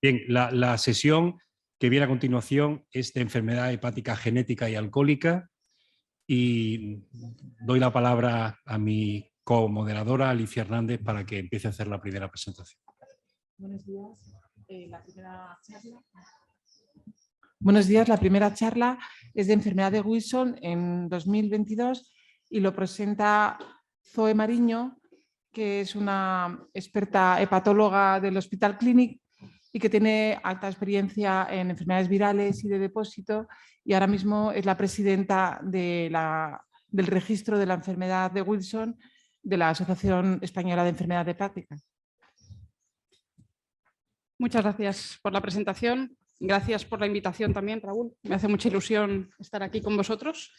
Bien, la sesión que viene a continuación es de enfermedad hepática genética y alcohólica y doy la palabra a mi comoderadora Alicia Hernández para que empiece a hacer la primera presentación. Buenos días. Buenos días. La primera charla es de enfermedad de Wilson en 2022 y lo presenta Zoe Mariño, que es una experta hepatóloga del Hospital Clínic y que tiene alta experiencia en enfermedades virales y de depósito, y ahora mismo es la presidenta del registro de la enfermedad de Wilson de la Asociación Española de Enfermedad Hepática. Muchas gracias por la presentación. Gracias por la invitación también, Raúl. Me hace mucha ilusión estar aquí con vosotros.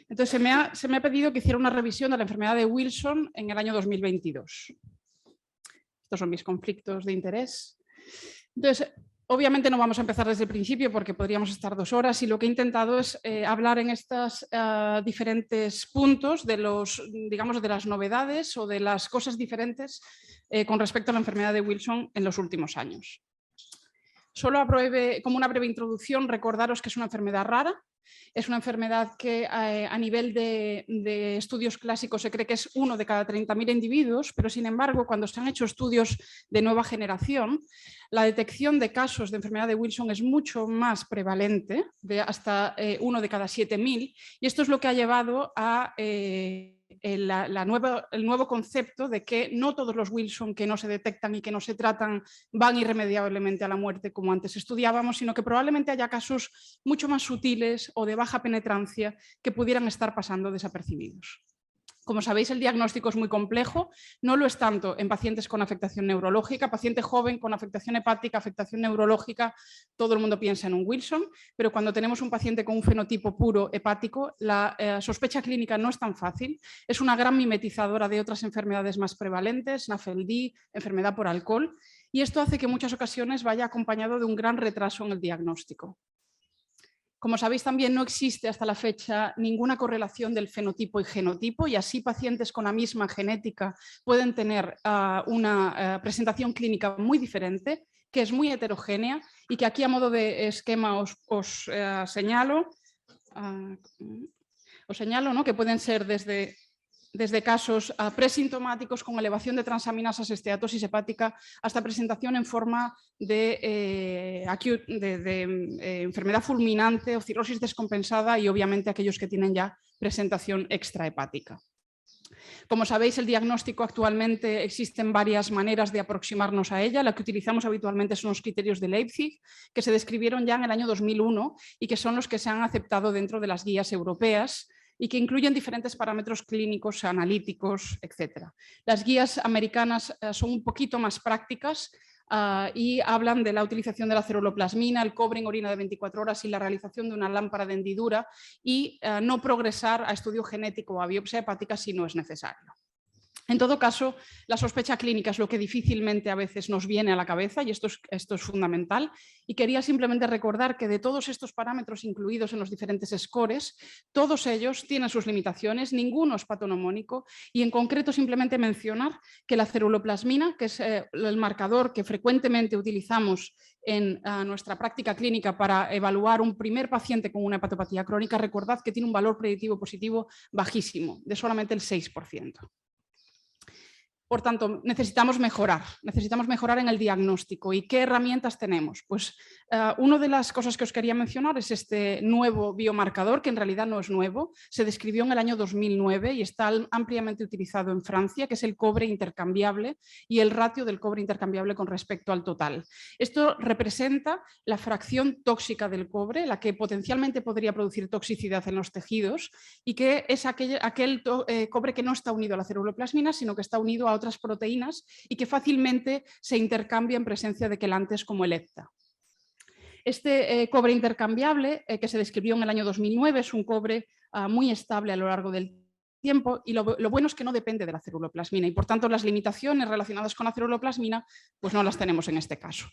Entonces, se me ha pedido que hiciera una revisión de la enfermedad de Wilson en el año 2022. Estos son mis conflictos de interés. Entonces, obviamente no vamos a empezar desde el principio porque podríamos estar 2 horas, y lo que he intentado es hablar en estos diferentes puntos de digamos, de las novedades o de las cosas diferentes con respecto a la enfermedad de Wilson en los últimos años. Solo como una breve introducción, recordaros que es una enfermedad rara. Es una enfermedad que a nivel de estudios clásicos se cree que es 1 de cada 30.000 individuos, pero sin embargo, cuando se han hecho estudios de nueva generación, la detección de casos de enfermedad de Wilson es mucho más prevalente, de hasta 1 de cada 7.000, y esto es lo que ha llevado a el nuevo concepto de que no todos los Wilson que no se detectan y que no se tratan van irremediablemente a la muerte como antes estudiábamos, sino que probablemente haya casos mucho más sutiles o de baja penetrancia que pudieran estar pasando desapercibidos. Como sabéis, el diagnóstico es muy complejo, no lo es tanto en pacientes con afectación neurológica, paciente joven con afectación hepática, afectación neurológica, todo el mundo piensa en un Wilson, pero cuando tenemos un paciente con un fenotipo puro hepático, la sospecha clínica no es tan fácil, es una gran mimetizadora de otras enfermedades más prevalentes, NAFLD, enfermedad por alcohol, y esto hace que en muchas ocasiones vaya acompañado de un gran retraso en el diagnóstico. Como sabéis, también no existe hasta la fecha ninguna correlación del fenotipo y genotipo, y así pacientes con la misma genética pueden tener una presentación clínica muy diferente, que es muy heterogénea y que aquí a modo de esquema os señalo, ¿no? Que pueden ser desde casos presintomáticos con elevación de transaminasas, esteatosis hepática, hasta presentación en forma de enfermedad fulminante o cirrosis descompensada, y obviamente aquellos que tienen ya presentación extrahepática. Como sabéis, el diagnóstico actualmente existen varias maneras de aproximarnos a ella. La que utilizamos habitualmente son los criterios de Leipzig, que se describieron ya en el año 2001 y que son los que se han aceptado dentro de las guías europeas, y que incluyen diferentes parámetros clínicos, analíticos, etc. Las guías americanas son un poquito más prácticas y hablan de la utilización de la ceruloplasmina, el cobre en orina de 24 horas y la realización de una lámpara de hendidura, y no progresar a estudio genético o a biopsia hepática si no es necesario. En todo caso, la sospecha clínica es lo que difícilmente a veces nos viene a la cabeza, y esto es fundamental, y quería simplemente recordar que de todos estos parámetros incluidos en los diferentes scores, todos ellos tienen sus limitaciones, ninguno es patonomónico, y en concreto simplemente mencionar que la ceruloplasmina, que es el marcador que frecuentemente utilizamos en nuestra práctica clínica para evaluar un primer paciente con una hepatopatía crónica, recordad que tiene un valor predictivo positivo bajísimo, de solamente el 6%. Por tanto, necesitamos mejorar en el diagnóstico. ¿Y qué herramientas tenemos? Pues una de las cosas que os quería mencionar es este nuevo biomarcador, que en realidad no es nuevo, se describió en el año 2009 y está ampliamente utilizado en Francia, que es el cobre intercambiable y el ratio del cobre intercambiable con respecto al total. Esto representa la fracción tóxica del cobre, la que potencialmente podría producir toxicidad en los tejidos, y que es aquel cobre que no está unido a la ceruloplasmina, sino que está unido a otras proteínas y que fácilmente se intercambia en presencia de quelantes como el hepta. Este cobre intercambiable que se describió en el año 2009 es un cobre muy estable a lo largo del tiempo, y lo bueno es que no depende de la ceruloplasmina, y por tanto las limitaciones relacionadas con la ceruloplasmina pues no las tenemos en este caso.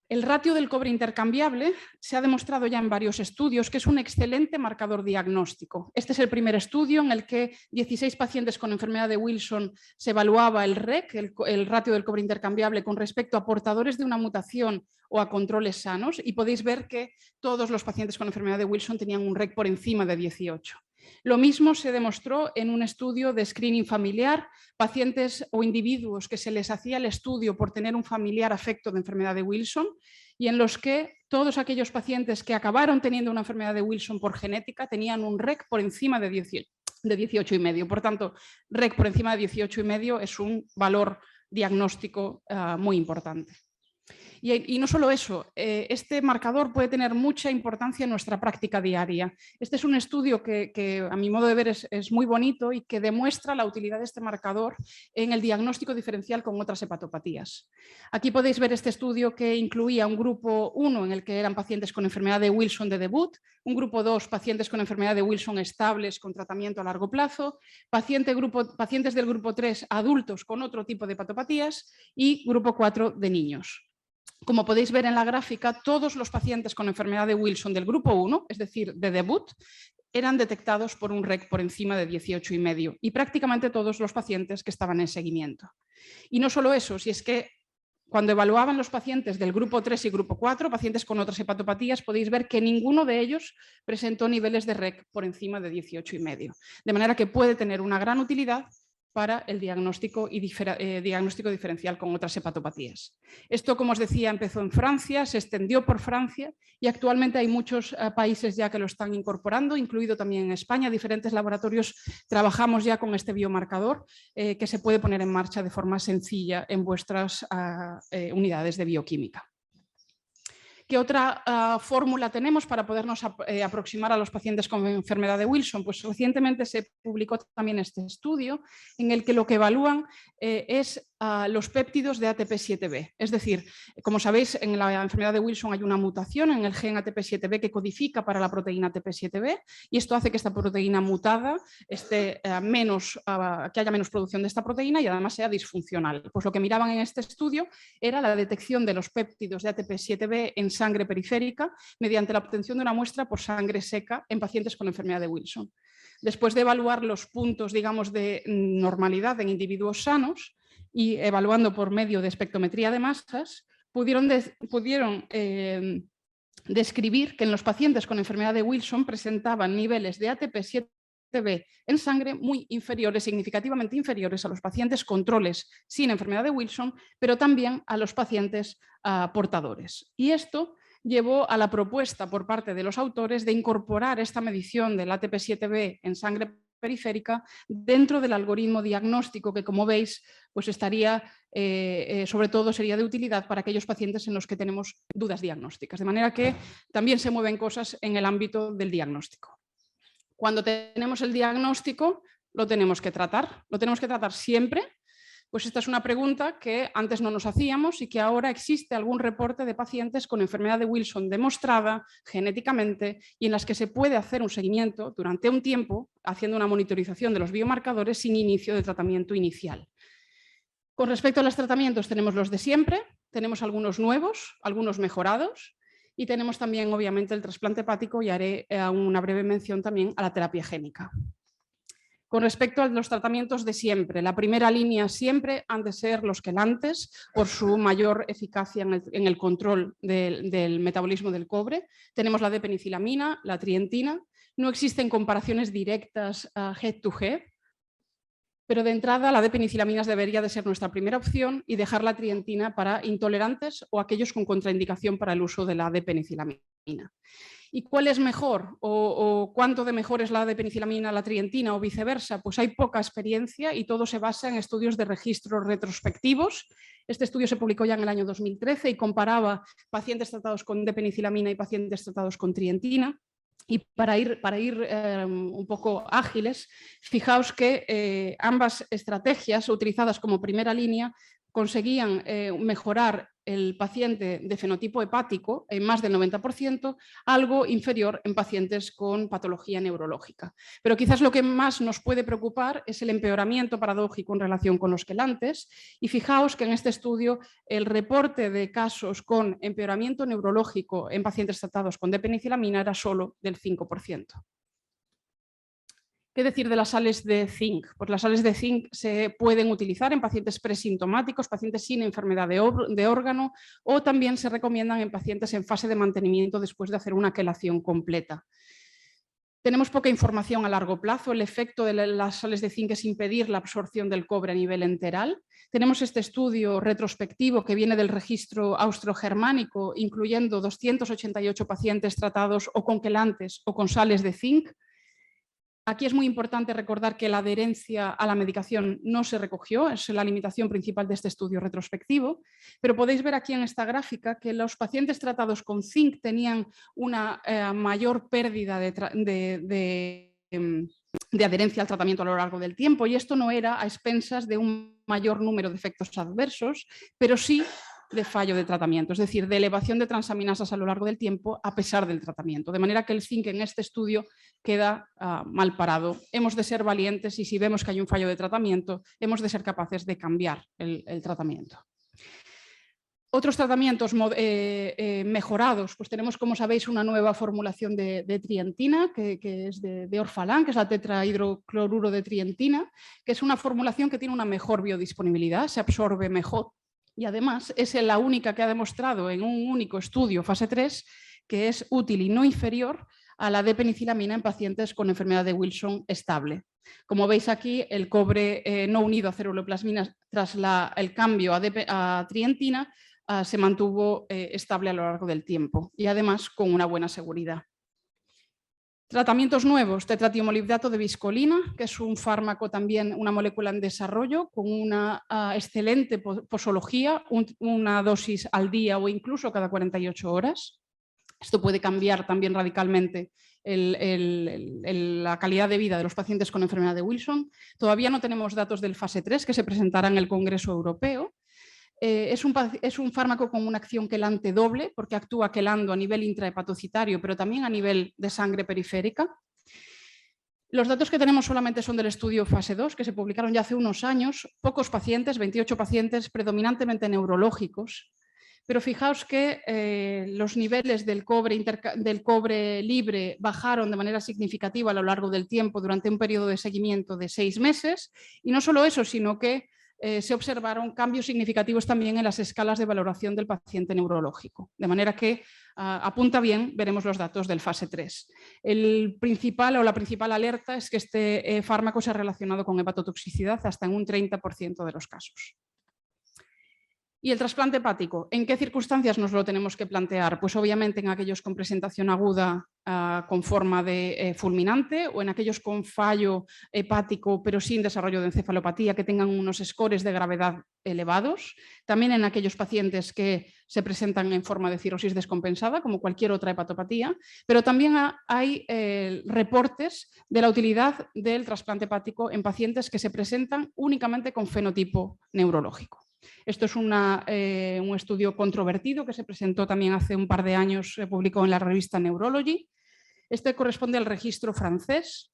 El ratio del cobre intercambiable se ha demostrado ya en varios estudios que es un excelente marcador diagnóstico. Este es el primer estudio en el que 16 pacientes con enfermedad de Wilson se evaluaba el REC, el ratio del cobre intercambiable, con respecto a portadores de una mutación o a controles sanos, y podéis ver que todos los pacientes con enfermedad de Wilson tenían un REC por encima de 18. Lo mismo se demostró en un estudio de screening familiar, pacientes o individuos que se les hacía el estudio por tener un familiar afecto de enfermedad de Wilson, y en los que todos aquellos pacientes que acabaron teniendo una enfermedad de Wilson por genética tenían un REC por encima de 18,5. Por tanto, REC por encima de 18,5 es un valor diagnóstico muy importante. Y no solo eso, este marcador puede tener mucha importancia en nuestra práctica diaria. Este es un estudio que a mi modo de ver es muy bonito y que demuestra la utilidad de este marcador en el diagnóstico diferencial con otras hepatopatías. Aquí podéis ver este estudio que incluía un grupo 1 en el que eran pacientes con enfermedad de Wilson de debut, un grupo 2 pacientes con enfermedad de Wilson estables con tratamiento a largo plazo, pacientes del grupo 3 adultos con otro tipo de hepatopatías y grupo 4 de niños. Como podéis ver en la gráfica, todos los pacientes con enfermedad de Wilson del grupo 1, es decir, de debut, eran detectados por un REC por encima de 18,5 y prácticamente todos los pacientes que estaban en seguimiento. Y no solo eso, si es que cuando evaluaban los pacientes del grupo 3 y grupo 4, pacientes con otras hepatopatías, podéis ver que ninguno de ellos presentó niveles de REC por encima de 18,5. De manera que puede tener una gran utilidad para el diagnóstico diferencial con otras hepatopatías. Esto, como os decía, empezó en Francia, se extendió por Francia y actualmente hay muchos países ya que lo están incorporando, incluido también en España. Diferentes laboratorios trabajamos ya con este biomarcador que se puede poner en marcha de forma sencilla en vuestras unidades de bioquímica. ¿Qué otra fórmula tenemos para podernos aproximar a los pacientes con enfermedad de Wilson? Pues recientemente se publicó también este estudio en el que lo que evalúan es los péptidos de ATP7B. Es decir, como sabéis, en la enfermedad de Wilson hay una mutación en el gen ATP7B que codifica para la proteína ATP7B y esto hace que esta proteína mutada esté que haya menos producción de esta proteína y además sea disfuncional. Pues lo que miraban en este estudio era la detección de los péptidos de ATP7B en sangre periférica mediante la obtención de una muestra por sangre seca en pacientes con enfermedad de Wilson. Después de evaluar los puntos, digamos, de normalidad en individuos sanos y evaluando por medio de espectrometría de masas, pudieron describir que en los pacientes con enfermedad de Wilson presentaban niveles de ATP7B en sangre muy inferiores, significativamente inferiores a los pacientes controles sin enfermedad de Wilson, pero también a los pacientes portadores. Y esto llevó a la propuesta por parte de los autores de incorporar esta medición del ATP7B en sangre periférica dentro del algoritmo diagnóstico que, como veis, pues estaría, sobre todo sería de utilidad para aquellos pacientes en los que tenemos dudas diagnósticas. De manera que también se mueven cosas en el ámbito del diagnóstico. Cuando tenemos el diagnóstico, lo tenemos que tratar siempre. Pues esta es una pregunta que antes no nos hacíamos y que ahora existe algún reporte de pacientes con enfermedad de Wilson demostrada genéticamente y en las que se puede hacer un seguimiento durante un tiempo haciendo una monitorización de los biomarcadores sin inicio de tratamiento inicial. Con respecto a los tratamientos tenemos los de siempre, tenemos algunos nuevos, algunos mejorados y tenemos también obviamente el trasplante hepático y haré una breve mención también a la terapia génica. Con respecto a los tratamientos de siempre, la primera línea siempre han de ser los quelantes por su mayor eficacia en el control del metabolismo del cobre. Tenemos la D-penicilamina, la trientina. No existen comparaciones directas head to head, pero de entrada la D-penicilamina debería de ser nuestra primera opción y dejar la trientina para intolerantes o aquellos con contraindicación para el uso de la D-penicilamina. ¿Y cuál es mejor? ¿O cuánto de mejor es la D-penicilamina a la trientina o viceversa? Pues hay poca experiencia y todo se basa en estudios de registro retrospectivos. Este estudio se publicó ya en el año 2013 y comparaba pacientes tratados con D-penicilamina y pacientes tratados con trientina. Y para ir un poco ágiles, fijaos que ambas estrategias utilizadas como primera línea conseguían mejorar el paciente de fenotipo hepático en más del 90%, algo inferior en pacientes con patología neurológica. Pero quizás lo que más nos puede preocupar es el empeoramiento paradójico en relación con los quelantes, y fijaos que en este estudio el reporte de casos con empeoramiento neurológico en pacientes tratados con D-penicilamina era solo del 5%. ¿Qué decir de las sales de zinc? Pues las sales de zinc se pueden utilizar en pacientes presintomáticos, pacientes sin enfermedad de órgano, o también se recomiendan en pacientes en fase de mantenimiento después de hacer una quelación completa. Tenemos poca información a largo plazo. El efecto de las sales de zinc es impedir la absorción del cobre a nivel enteral. Tenemos este estudio retrospectivo que viene del registro austrogermánico, incluyendo 288 pacientes tratados o con quelantes o con sales de zinc. Aquí es muy importante recordar que la adherencia a la medicación no se recogió, es la limitación principal de este estudio retrospectivo, pero podéis ver aquí en esta gráfica que los pacientes tratados con zinc tenían una mayor pérdida de adherencia al tratamiento a lo largo del tiempo, y esto no era a expensas de un mayor número de efectos adversos, pero sí de fallo de tratamiento, es decir, de elevación de transaminasas a lo largo del tiempo a pesar del tratamiento. De manera que el zinc en este estudio queda mal parado. Hemos de ser valientes y si vemos que hay un fallo de tratamiento, hemos de ser capaces de cambiar el tratamiento. Otros tratamientos mejorados, pues tenemos, como sabéis, una nueva formulación de trientina, que es de Orfalan, que es la tetrahidrocloruro de trientina, que es una formulación que tiene una mejor biodisponibilidad, se absorbe mejor. Y además es la única que ha demostrado en un único estudio, fase 3, que es útil y no inferior a la D-penicilamina en pacientes con enfermedad de Wilson estable. Como veis aquí, el cobre no unido a ceruloplasmina tras el cambio a trientina se mantuvo estable a lo largo del tiempo y además con una buena seguridad. Tratamientos nuevos, tetratiomolibdato de viscolina, que es un fármaco también, una molécula en desarrollo, con una excelente posología, una dosis al día o incluso cada 48 horas. Esto puede cambiar también radicalmente la calidad de vida de los pacientes con enfermedad de Wilson. Todavía no tenemos datos del fase 3 que se presentará en el Congreso Europeo. Es un fármaco con una acción quelante doble porque actúa quelando a nivel intrahepatocitario, pero también a nivel de sangre periférica. Los datos que tenemos solamente son del estudio fase 2, que se publicaron ya hace unos años. Pocos pacientes, 28 pacientes, predominantemente neurológicos. Pero fijaos que los niveles del cobre libre bajaron de manera significativa a lo largo del tiempo durante un periodo de seguimiento de 6 meses. Y no solo eso, sino que se observaron cambios significativos también en las escalas de valoración del paciente neurológico. De manera que apunta bien, veremos los datos del fase 3. La principal alerta es que este fármaco se ha relacionado con hepatotoxicidad hasta en un 30% de los casos. ¿Y el trasplante hepático? ¿En qué circunstancias nos lo tenemos que plantear? Pues obviamente en aquellos con presentación aguda con forma de fulminante o en aquellos con fallo hepático pero sin desarrollo de encefalopatía que tengan unos scores de gravedad elevados. También en aquellos pacientes que se presentan en forma de cirrosis descompensada como cualquier otra hepatopatía. Pero también hay reportes de la utilidad del trasplante hepático en pacientes que se presentan únicamente con fenotipo neurológico. Esto es un estudio controvertido que se presentó también hace un par de años, se publicó en la revista Neurology. Este corresponde al registro francés.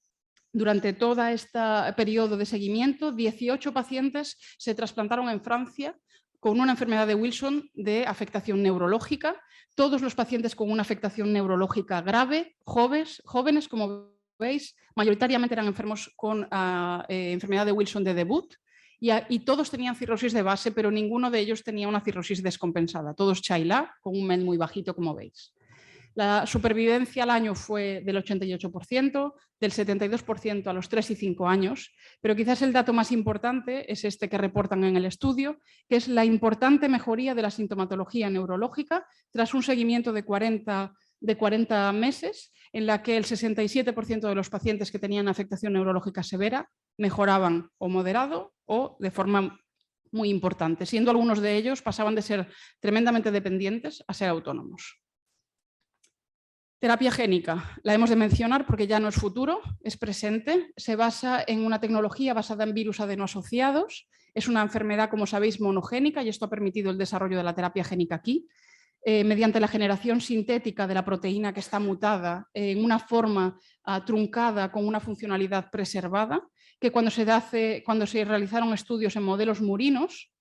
Durante todo este periodo de seguimiento, 18 pacientes se trasplantaron en Francia con una enfermedad de Wilson de afectación neurológica. Todos los pacientes con una afectación neurológica grave, jóvenes, como veis, mayoritariamente eran enfermos con enfermedad de Wilson de debut. Y todos tenían cirrosis de base, pero ninguno de ellos tenía una cirrosis descompensada. Todos Chaila, con un MEN muy bajito, como veis. La supervivencia al año fue del 88%, del 72% a los 3 y 5 años, pero quizás el dato más importante es este que reportan en el estudio, que es la importante mejoría de la sintomatología neurológica tras un seguimiento de 40 meses, en la que el 67% de los pacientes que tenían afectación neurológica severa mejoraban o moderado o de forma muy importante, siendo algunos de ellos pasaban de ser tremendamente dependientes a ser autónomos. Terapia génica, la hemos de mencionar porque ya no es futuro, es presente. Se basa en una tecnología basada en virus adenoasociados. Es una enfermedad, como sabéis, monogénica y esto ha permitido el desarrollo de la terapia génica aquí. Mediante la generación sintética de la proteína que está mutada en una forma truncada con una funcionalidad preservada, que cuando se realizaron estudios en modelos murinos,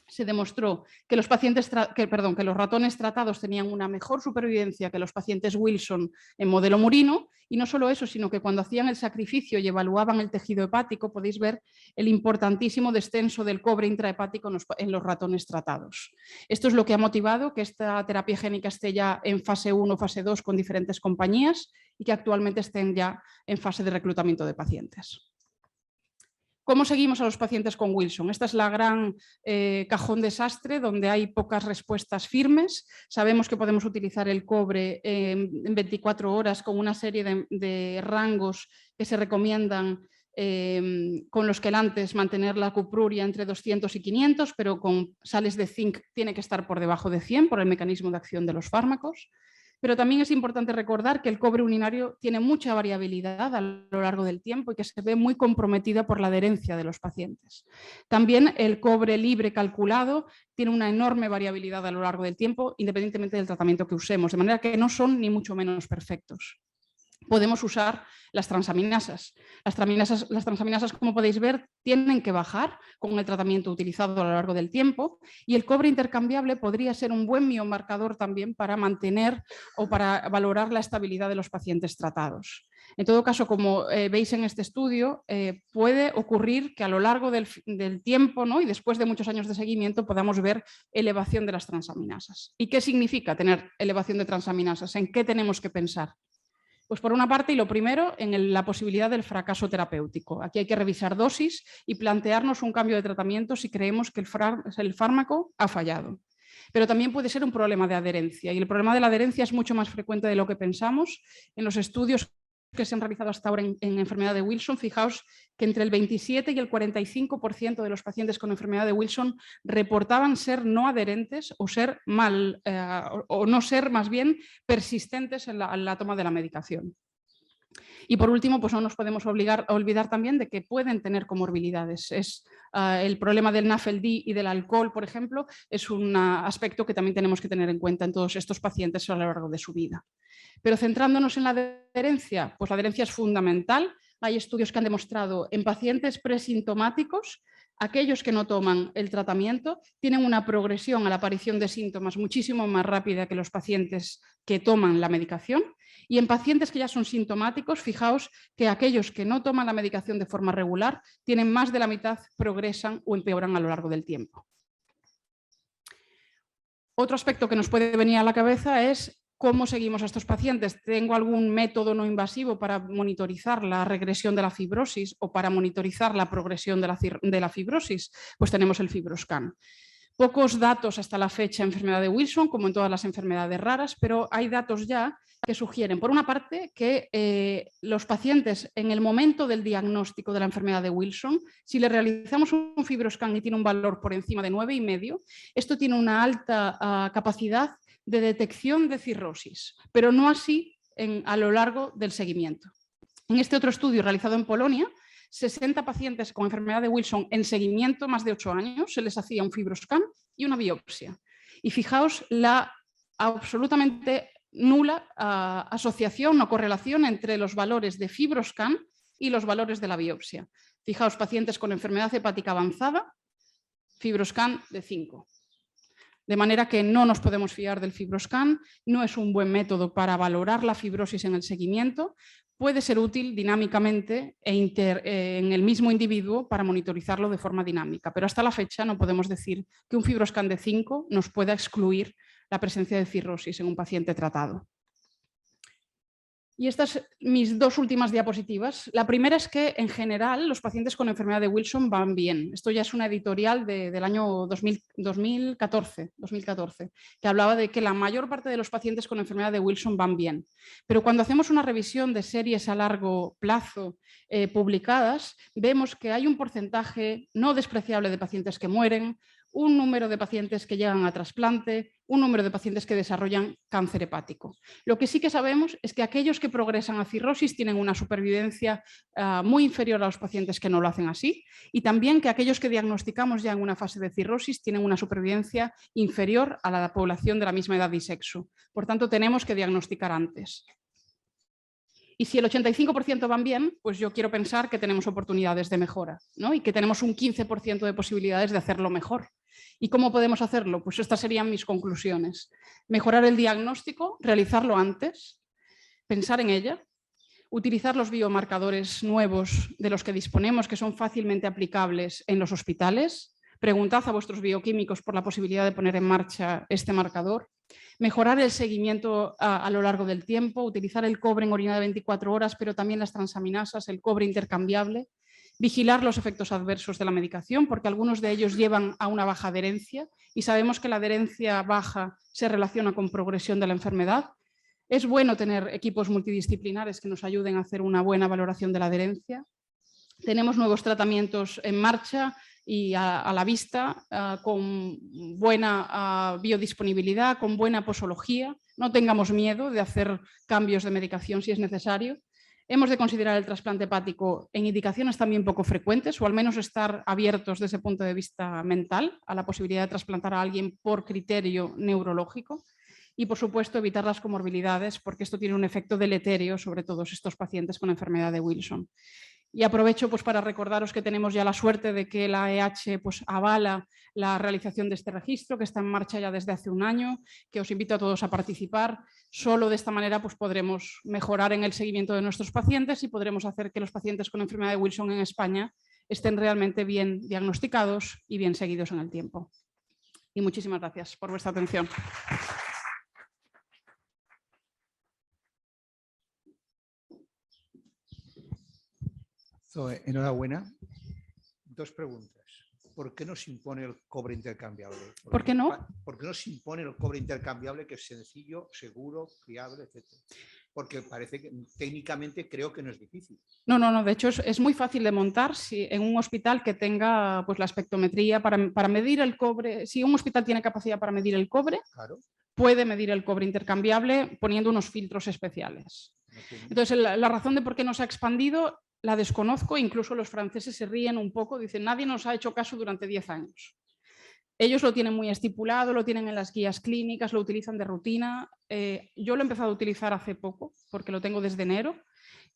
se demostró que los ratones tratados tenían una mejor supervivencia que los pacientes Wilson en modelo murino, y no solo eso, sino que cuando hacían el sacrificio y evaluaban el tejido hepático, podéis ver el importantísimo descenso del cobre intrahepático en los ratones tratados. Esto es lo que ha motivado que esta terapia génica esté ya en fase 1, fase 2 con diferentes compañías y que actualmente estén ya en fase de reclutamiento de pacientes. ¿Cómo seguimos a los pacientes con Wilson? Esta es la gran cajón desastre donde hay pocas respuestas firmes. Sabemos que podemos utilizar el cobre en 24 horas con una serie de rangos que se recomiendan con los quelantes mantener la cupruria entre 200 y 500, pero con sales de zinc tiene que estar por debajo de 100 por el mecanismo de acción de los fármacos. Pero también es importante recordar que el cobre urinario tiene mucha variabilidad a lo largo del tiempo y que se ve muy comprometida por la adherencia de los pacientes. También el cobre libre calculado tiene una enorme variabilidad a lo largo del tiempo, independientemente del tratamiento que usemos, de manera que no son ni mucho menos perfectos. Podemos usar las transaminasas. Las transaminasas, como podéis ver, tienen que bajar con el tratamiento utilizado a lo largo del tiempo y el cobre intercambiable podría ser un buen biomarcador también para mantener o para valorar la estabilidad de los pacientes tratados. En todo caso, como veis en este estudio, puede ocurrir que a lo largo del tiempo, ¿no? Y después de muchos años de seguimiento podamos ver elevación de las transaminasas. ¿Y qué significa tener elevación de transaminasas? ¿En qué tenemos que pensar? Pues por una parte, y lo primero, en la posibilidad del fracaso terapéutico. Aquí hay que revisar dosis y plantearnos un cambio de tratamiento si creemos que el fármaco ha fallado. Pero también puede ser un problema de adherencia, y el problema de la adherencia es mucho más frecuente de lo que pensamos. En los estudios que se han realizado hasta ahora en enfermedad de Wilson, fijaos que entre el 27 y el 45% de los pacientes con enfermedad de Wilson reportaban ser no adherentes o ser o no ser más bien persistentes en la toma de la medicación. Y por último, pues no nos podemos olvidar también de que pueden tener comorbilidades. El problema del NAFLD y del alcohol, por ejemplo, es un aspecto que también tenemos que tener en cuenta en todos estos pacientes a lo largo de su vida. Pero centrándonos en la adherencia, pues la adherencia es fundamental. Hay estudios que han demostrado en pacientes presintomáticos, aquellos que no toman el tratamiento tienen una progresión a la aparición de síntomas muchísimo más rápida que los pacientes que toman la medicación. Y en pacientes que ya son sintomáticos, fijaos que aquellos que no toman la medicación de forma regular tienen más de la mitad progresan o empeoran a lo largo del tiempo. Otro aspecto que nos puede venir a la cabeza es ¿cómo seguimos a estos pacientes? ¿Tengo algún método no invasivo para monitorizar la regresión de la fibrosis o para monitorizar la progresión de la fibrosis? Pues tenemos el FibroScan. Pocos datos hasta la fecha en enfermedad de Wilson, como en todas las enfermedades raras, pero hay datos ya que sugieren, por una parte, que los pacientes en el momento del diagnóstico de la enfermedad de Wilson, si le realizamos un FibroScan y tiene un valor por encima de 9,5, esto tiene una alta capacidad de detección de cirrosis, pero no así a lo largo del seguimiento. En este otro estudio realizado en Polonia, 60 pacientes con enfermedad de Wilson en seguimiento más de 8 años, se les hacía un FibroScan y una biopsia. Y fijaos la absolutamente nula asociación o correlación entre los valores de FibroScan y los valores de la biopsia. Fijaos, pacientes con enfermedad hepática avanzada, FibroScan de 5. De manera que no nos podemos fiar del FibroScan, no es un buen método para valorar la fibrosis en el seguimiento, puede ser útil dinámicamente en el mismo individuo para monitorizarlo de forma dinámica, pero hasta la fecha no podemos decir que un FibroScan de 5 nos pueda excluir la presencia de cirrosis en un paciente tratado. Y estas mis dos últimas diapositivas. La primera es que en general los pacientes con enfermedad de Wilson van bien. Esto ya es una editorial del año 2014, que hablaba de que la mayor parte de los pacientes con enfermedad de Wilson van bien. Pero cuando hacemos una revisión de series a largo plazo publicadas, vemos que hay un porcentaje no despreciable de pacientes que mueren, un número de pacientes que llegan a trasplante, un número de pacientes que desarrollan cáncer hepático. Lo que sí que sabemos es que aquellos que progresan a cirrosis tienen una supervivencia muy inferior a los pacientes que no lo hacen así, y también que aquellos que diagnosticamos ya en una fase de cirrosis tienen una supervivencia inferior a la población de la misma edad y sexo. Por tanto, tenemos que diagnosticar antes. Y si el 85% van bien, pues yo quiero pensar que tenemos oportunidades de mejora, ¿no? Y que tenemos un 15% de posibilidades de hacerlo mejor. ¿Y cómo podemos hacerlo? Pues estas serían mis conclusiones. Mejorar el diagnóstico, realizarlo antes, pensar en ella, utilizar los biomarcadores nuevos de los que disponemos, que son fácilmente aplicables en los hospitales. Preguntad a vuestros bioquímicos por la posibilidad de poner en marcha este marcador. Mejorar el seguimiento a lo largo del tiempo, utilizar el cobre en orina de 24 horas, pero también las transaminasas, el cobre intercambiable. Vigilar los efectos adversos de la medicación, porque algunos de ellos llevan a una baja adherencia y sabemos que la adherencia baja se relaciona con progresión de la enfermedad. Es bueno tener equipos multidisciplinares que nos ayuden a hacer una buena valoración de la adherencia. Tenemos nuevos tratamientos en marcha y a la vista, con buena biodisponibilidad, con buena posología. No tengamos miedo de hacer cambios de medicación si es necesario. Hemos de considerar el trasplante hepático en indicaciones también poco frecuentes, o al menos estar abiertos desde el punto de vista mental a la posibilidad de trasplantar a alguien por criterio neurológico. Y, por supuesto, evitar las comorbilidades, porque esto tiene un efecto deleterio sobre todos estos pacientes con enfermedad de Wilson. Y aprovecho pues, para recordaros que tenemos ya la suerte de que la AEH pues, avala la realización de este registro, que está en marcha ya desde hace un año, que os invito a todos a participar. Solo de esta manera pues, podremos mejorar en el seguimiento de nuestros pacientes y podremos hacer que los pacientes con enfermedad de Wilson en España estén realmente bien diagnosticados y bien seguidos en el tiempo. Y muchísimas gracias por vuestra atención. Zoe, enhorabuena. Dos preguntas. ¿Por qué no se impone el cobre intercambiable? ¿Por qué no? ¿Por qué no se impone el cobre intercambiable, que es sencillo, seguro, fiable, etcétera? Porque parece que técnicamente creo que no es difícil. No, de hecho es muy fácil de montar en un hospital que tenga pues, la espectrometría para medir el cobre. Si un hospital tiene capacidad para medir el cobre, claro, puede medir el cobre intercambiable poniendo unos filtros especiales. Entonces, la razón de por qué no se ha expandido la desconozco, incluso los franceses se ríen un poco, dicen nadie nos ha hecho caso durante 10 años. Ellos lo tienen muy estipulado, lo tienen en las guías clínicas, lo utilizan de rutina. Yo lo he empezado a utilizar hace poco, porque lo tengo desde enero,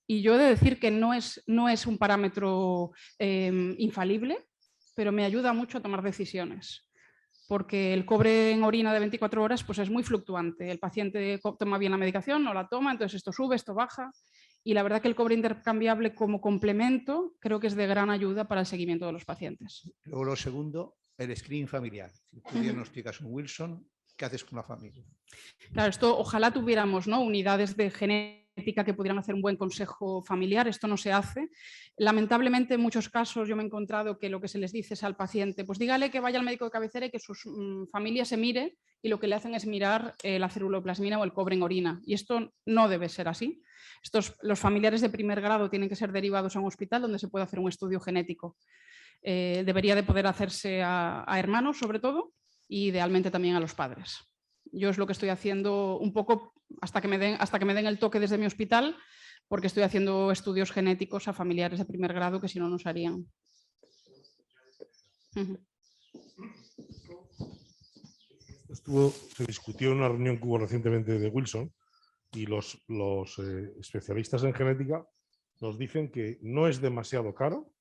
y yo he de decir que no es un parámetro infalible, pero me ayuda mucho a tomar decisiones. Porque el cobre en orina de 24 horas pues es muy fluctuante. El paciente toma bien la medicación, no la toma, entonces esto sube, esto baja. Y la verdad que el cobre intercambiable como complemento creo que es de gran ayuda para el seguimiento de los pacientes. Luego lo segundo, el screening familiar. Si tú diagnosticas un Wilson, ¿qué haces con la familia? Claro, esto ojalá tuviéramos, ¿no?, unidades de genética que pudieran hacer un buen consejo familiar. Esto no se hace. Lamentablemente, en muchos casos yo me he encontrado que lo que se les dice es al paciente, pues dígale que vaya al médico de cabecera y que su familia se mire, y lo que le hacen es mirar la ceruloplasmina o el cobre en orina. Y esto no debe ser así. Los familiares de primer grado tienen que ser derivados a un hospital donde se pueda hacer un estudio genético. Debería de poder hacerse a hermanos, sobre todo, y idealmente también a los padres. Yo es lo que estoy haciendo un poco hasta que me den el toque desde mi hospital, porque estoy haciendo estudios genéticos a familiares de primer grado que si no, no se harían. Se discutió en una reunión que hubo recientemente de Wilson, y los especialistas en genética nos dicen que no es demasiado caro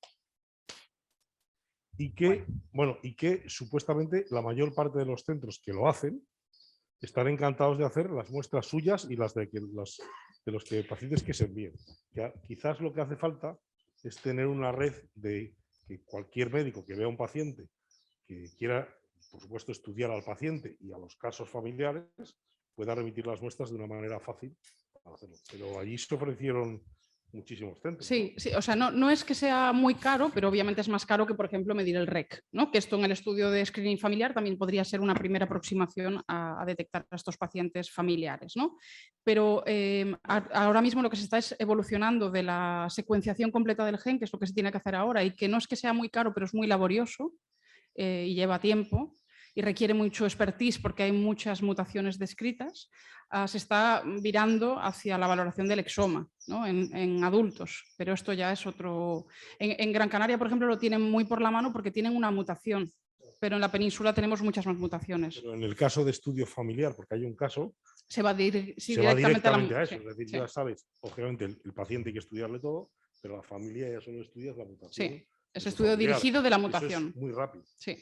y que, y que supuestamente la mayor parte de los centros que lo hacen están encantados de hacer las muestras suyas y las de los pacientes que se envíen. Quizás lo que hace falta es tener una red de que cualquier médico que vea a un paciente que quiera, por supuesto, estudiar al paciente y a los casos familiares, pueda remitir las muestras de una manera fácil para hacerlo. Pero allí se ofrecieron muchísimos centros. Sí, sí, o sea, no es que sea muy caro, pero obviamente es más caro que, por ejemplo, medir el REC, ¿no? Que esto en el estudio de screening familiar también podría ser una primera aproximación a detectar a estos pacientes familiares, ¿no? Pero ahora mismo lo que se está es evolucionando de la secuenciación completa del gen, que es lo que se tiene que hacer ahora, y que no es que sea muy caro, pero es muy laborioso. y lleva tiempo y requiere mucho expertise porque hay muchas mutaciones descritas, se está virando hacia la valoración del exoma, ¿no? en adultos, pero esto ya es otro... En Gran Canaria, por ejemplo, lo tienen muy por la mano porque tienen una mutación, pero en la península tenemos muchas más mutaciones. Pero en el caso de estudio familiar, porque hay un caso, Se va, directamente a eso, sí, es decir, sí. ya sabes, obviamente el paciente hay que estudiarle todo, pero la familia ya solo estudias la mutación. Sí, es estudio dirigido de la mutación. Eso es muy rápido. Sí.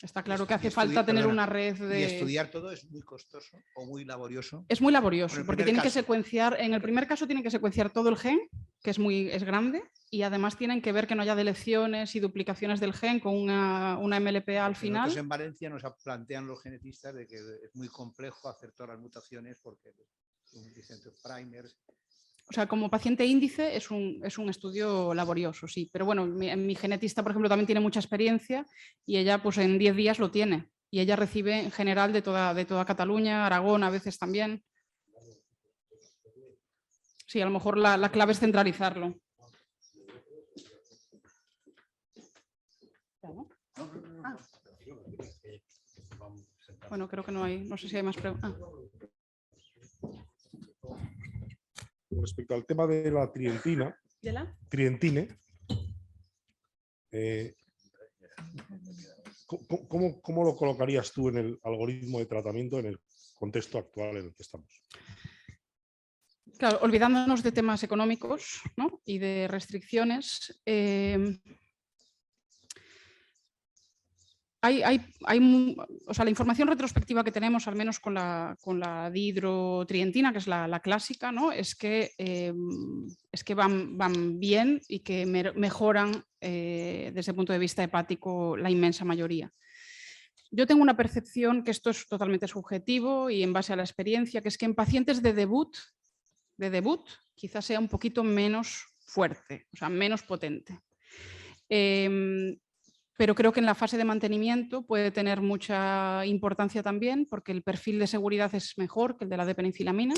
Está claro que hace falta tener una red de... ¿Y estudiar todo es muy costoso o muy laborioso? Es muy laborioso, porque tienen que caso. secuenciar, en el primer caso tienen que secuenciar todo el gen, que es grande, y además tienen que ver que no haya deleciones y duplicaciones del gen con una MLPA al final. Nosotros en Valencia nos plantean los genetistas de que es muy complejo hacer todas las mutaciones porque dicen primers. O sea, como paciente índice es un estudio laborioso, sí. Pero bueno, mi genetista, por ejemplo, también tiene mucha experiencia y ella pues en 10 días lo tiene. Y ella recibe en general de toda Cataluña, Aragón a veces también. Sí, a lo mejor la clave es centralizarlo. Ah. Bueno, creo que no hay, no sé si hay más preguntas. Respecto al tema de la trientina, trientine, ¿cómo lo colocarías tú en el algoritmo de tratamiento en el contexto actual en el que estamos? Claro, olvidándonos de temas económicos, ¿no? Y de restricciones, o sea, la información retrospectiva que tenemos, al menos con la dihidrotrientina, que es la clásica, ¿no? es que van bien y que mejoran desde el punto de vista hepático la inmensa mayoría. Yo tengo una percepción que esto es totalmente subjetivo y en base a la experiencia, que es que en pacientes de debut quizás sea un poquito menos fuerte, o sea, menos potente. Pero creo que en la fase de mantenimiento puede tener mucha importancia también porque el perfil de seguridad es mejor que el de la D-penicillamina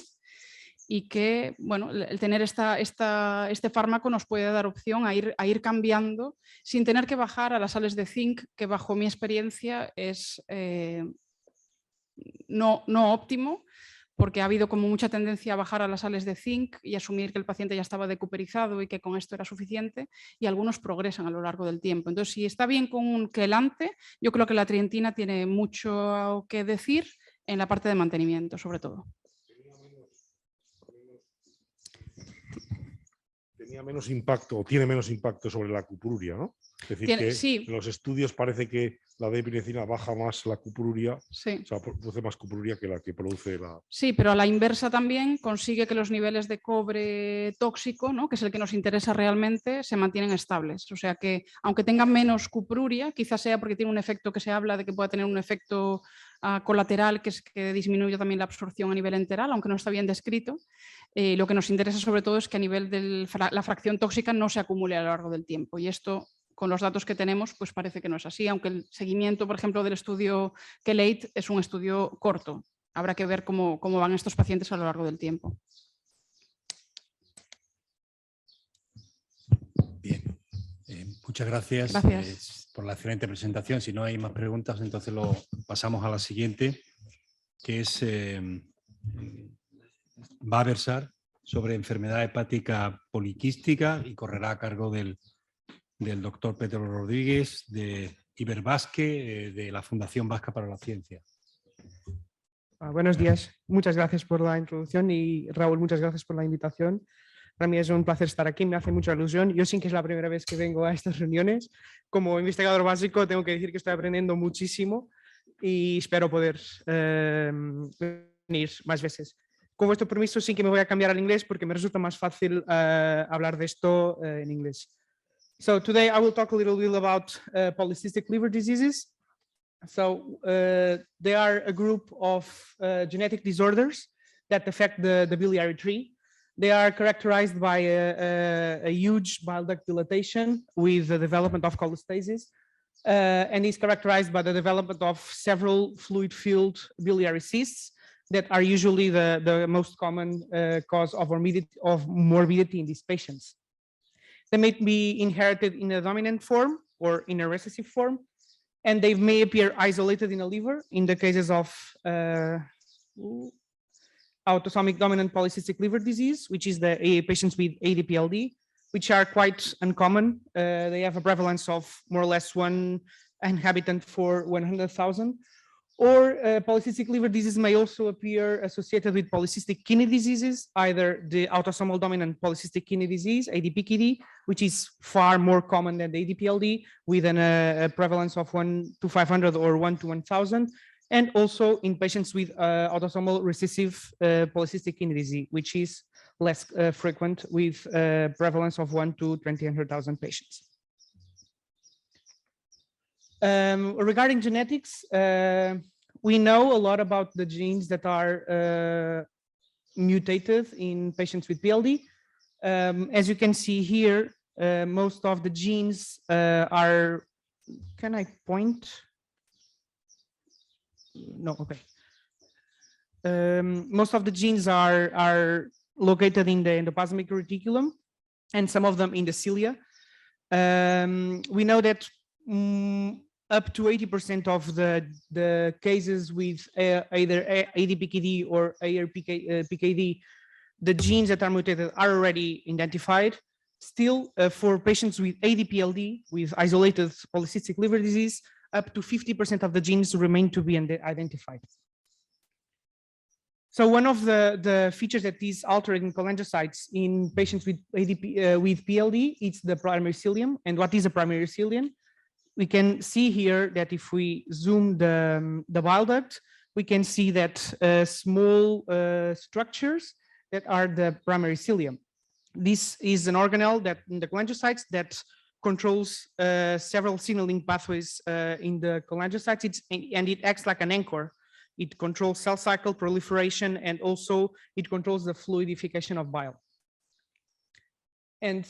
y que bueno, el tener este fármaco nos puede dar opción a ir cambiando sin tener que bajar a las sales de zinc, que bajo mi experiencia es no óptimo, porque ha habido como mucha tendencia a bajar a las sales de zinc y asumir que el paciente ya estaba decuperizado y que con esto era suficiente, y algunos progresan a lo largo del tiempo. Entonces, si está bien con un quelante, yo creo que la trientina tiene mucho que decir en la parte de mantenimiento, sobre todo. Tenía menos impacto, o tiene menos impacto sobre la cupruria, ¿no? Es decir, sí. En los estudios parece que la D-epinefrina baja más la cupruria, sí. O sea, produce más cupruria que la que produce la... Sí, pero a la inversa también consigue que los niveles de cobre tóxico, ¿no? que es el que nos interesa realmente, se mantienen estables. O sea que, aunque tengan menos cupruria, quizás sea porque tiene un efecto que se habla de que pueda tener un efecto colateral, que es que disminuye también la absorción a nivel enteral, aunque no está bien descrito. Lo que nos interesa sobre todo es que a nivel de la fracción tóxica no se acumule a lo largo del tiempo. Y esto, con los datos que tenemos, pues parece que no es así, aunque el seguimiento, por ejemplo, del estudio Quelate es un estudio corto. Habrá que ver cómo van estos pacientes a lo largo del tiempo. Bien, muchas gracias. Gracias. Por la excelente presentación. Si no hay más preguntas, entonces lo pasamos a la siguiente, que es va a versar sobre enfermedad hepática poliquística y correrá a cargo del doctor Pedro Rodríguez de Iberbasque, de la Fundación Vasca para la Ciencia. Buenos días, muchas gracias por la introducción y Raúl, muchas gracias por la invitación. Para mí es un placer estar aquí, me hace mucha ilusión. Yo sí que es la primera vez que vengo a estas reuniones. Como investigador básico tengo que decir que estoy aprendiendo muchísimo y espero poder venir más veces. Con vuestro permiso sí que me voy a cambiar al inglés porque me resulta más fácil hablar de esto en inglés. So today I will talk a little bit about polycystic liver diseases. So they are a group of genetic disorders that affect the biliary tree. They are characterized by a huge bile duct dilatation with the development of cholestasis, and is characterized by the development of several fluid-filled biliary cysts that are usually the most common cause of morbidity in these patients. They may be inherited in a dominant form or in a recessive form, and they may appear isolated in a liver in the cases of autosomic dominant polycystic liver disease, which is the patients with ADPLD, which are quite uncommon. They have a prevalence of more or less 1 inhabitant for 100,000. Or polycystic liver disease may also appear associated with polycystic kidney diseases, either the autosomal dominant polycystic kidney disease, ADPKD, which is far more common than the ADPLD, with a prevalence of 1 to 500 or 1 to 1,000, and also in patients with autosomal recessive polycystic kidney disease, which is less frequent, with prevalence of 1 to 200,000 patients. Regarding genetics, we know a lot about the genes that are mutated in patients with PLD. As you can see here, most of the genes are, can I point? No, okay. Most of the genes are located in the endoplasmic reticulum, and some of them in the cilia. We know that up to 80% of the cases with either ADPKD or ARPKD, the genes that are mutated are already identified. Still, for patients with ADPLD, with isolated polycystic liver disease, up to 50% of the genes remain to be identified. So one of the features that is altered in cholangiocytes in patients with with PLD, it's the primary cilium. And what is a primary cilium? We can see here that if we zoom the bile duct, we can see that small structures that are the primary cilium. This is an organelle that in the cholangiocytes that controls several signaling pathways in the cholangiocytes, and it acts like an anchor. It controls cell cycle proliferation, and also it controls the fluidification of bile. And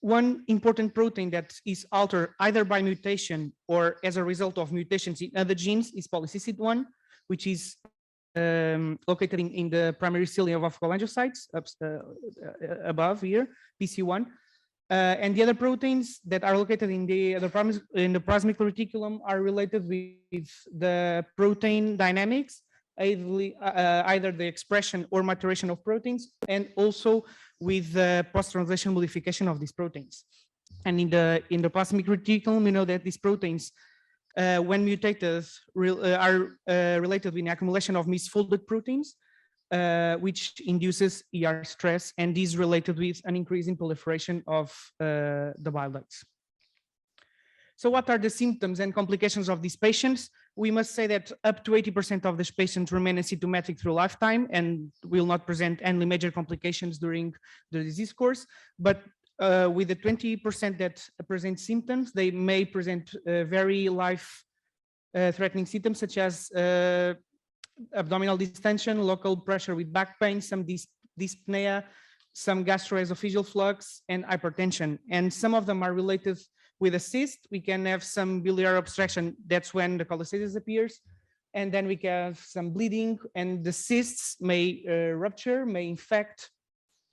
one important protein that is altered either by mutation or as a result of mutations in other genes is polycystin-1, which is located in the primary cilium of cholangiocytes above here, PC1. And the other proteins that are located in the plasmic reticulum are related with the protein dynamics, either the expression or maturation of proteins, and also with the post-translation modification of these proteins. And in the plasmic reticulum, we know that these proteins, when mutated, are related with the accumulation of misfolded proteins, which induces ER stress, and is related with an increase in proliferation of the bile ducts. So what are the symptoms and complications of these patients? We must say that up to 80% of these patients remain asymptomatic through lifetime and will not present any major complications during the disease course. But with the 20% that present symptoms, they may present very life-threatening symptoms such as abdominal distension, local pressure with back pain, some dyspnea, some gastroesophageal flux, and hypertension. And some of them are related with a cyst. We can have some biliary obstruction. That's when the cholestasis appears. And then we can have some bleeding, and the cysts may rupture, may infect,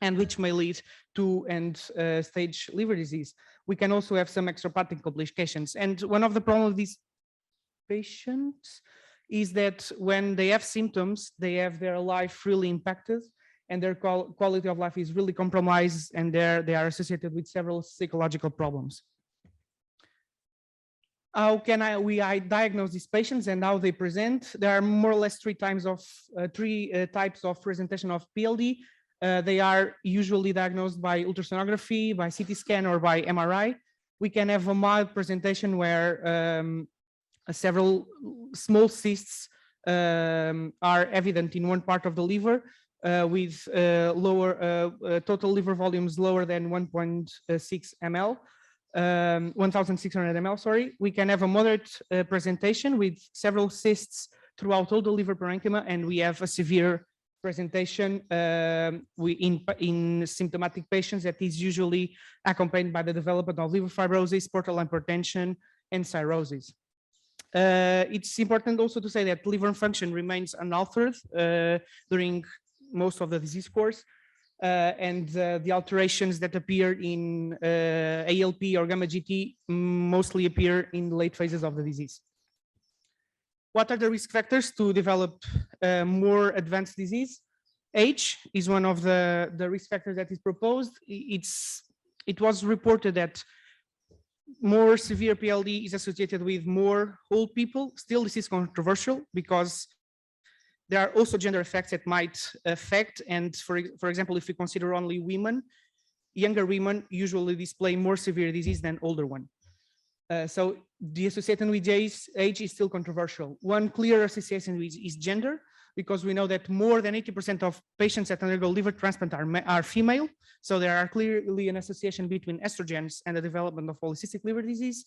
and which may lead to end-stage liver disease. We can also have some extrahepatic complications. And one of the problems of these patients is that when they have symptoms, they have their life really impacted, and their quality of life is really compromised, and they are associated with several psychological problems. How can we diagnose these patients and how they present? There are more or less three types of presentation of PLD. They are usually diagnosed by ultrasonography, by CT scan, or by MRI. We can have a mild presentation where several small cysts are evident in one part of the liver with lower total liver volumes lower than 1.6 ml. 1,600 ml, sorry. We can have a moderate presentation with several cysts throughout all the liver parenchyma, and we have a severe presentation in symptomatic patients that is usually accompanied by the development of liver fibrosis, portal hypertension, and cirrhosis. It's important also to say that liver function remains unaltered during most of the disease course. and the alterations that appear in ALP or gamma GT mostly appear in late phases of the disease. What are the risk factors to develop more advanced disease? Age is one of the risk factors that is proposed. It was reported that more severe PLD is associated with more old people. Still, this is controversial because there are also gender effects that might affect. And for example, if we consider only women, younger women usually display more severe disease than older ones. So the association with age is still controversial. One clear association is gender, because we know that more than 80% of patients that undergo liver transplant are female. So there are clearly an association between estrogens and the development of polycystic liver disease.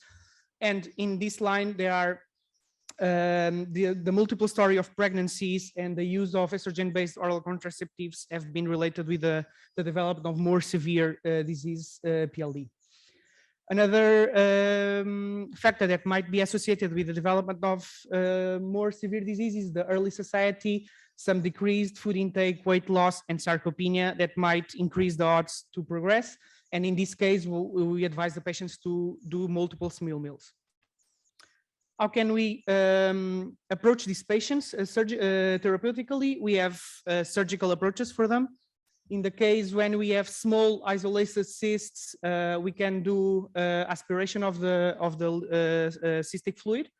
And in this line, there are the multiple story of pregnancies and the use of estrogen-based oral contraceptives have been related with the development of more severe disease, PLD. Another factor that might be associated with the development of more severe disease is the early society, some decreased food intake, weight loss, and sarcopenia that might increase the odds to progress. And in this case, we advise the patients to do multiple small meals. How can we approach these patients therapeutically? We have surgical approaches for them. In the case when we have small isolated cysts, we can do aspiration of the cystic fluid.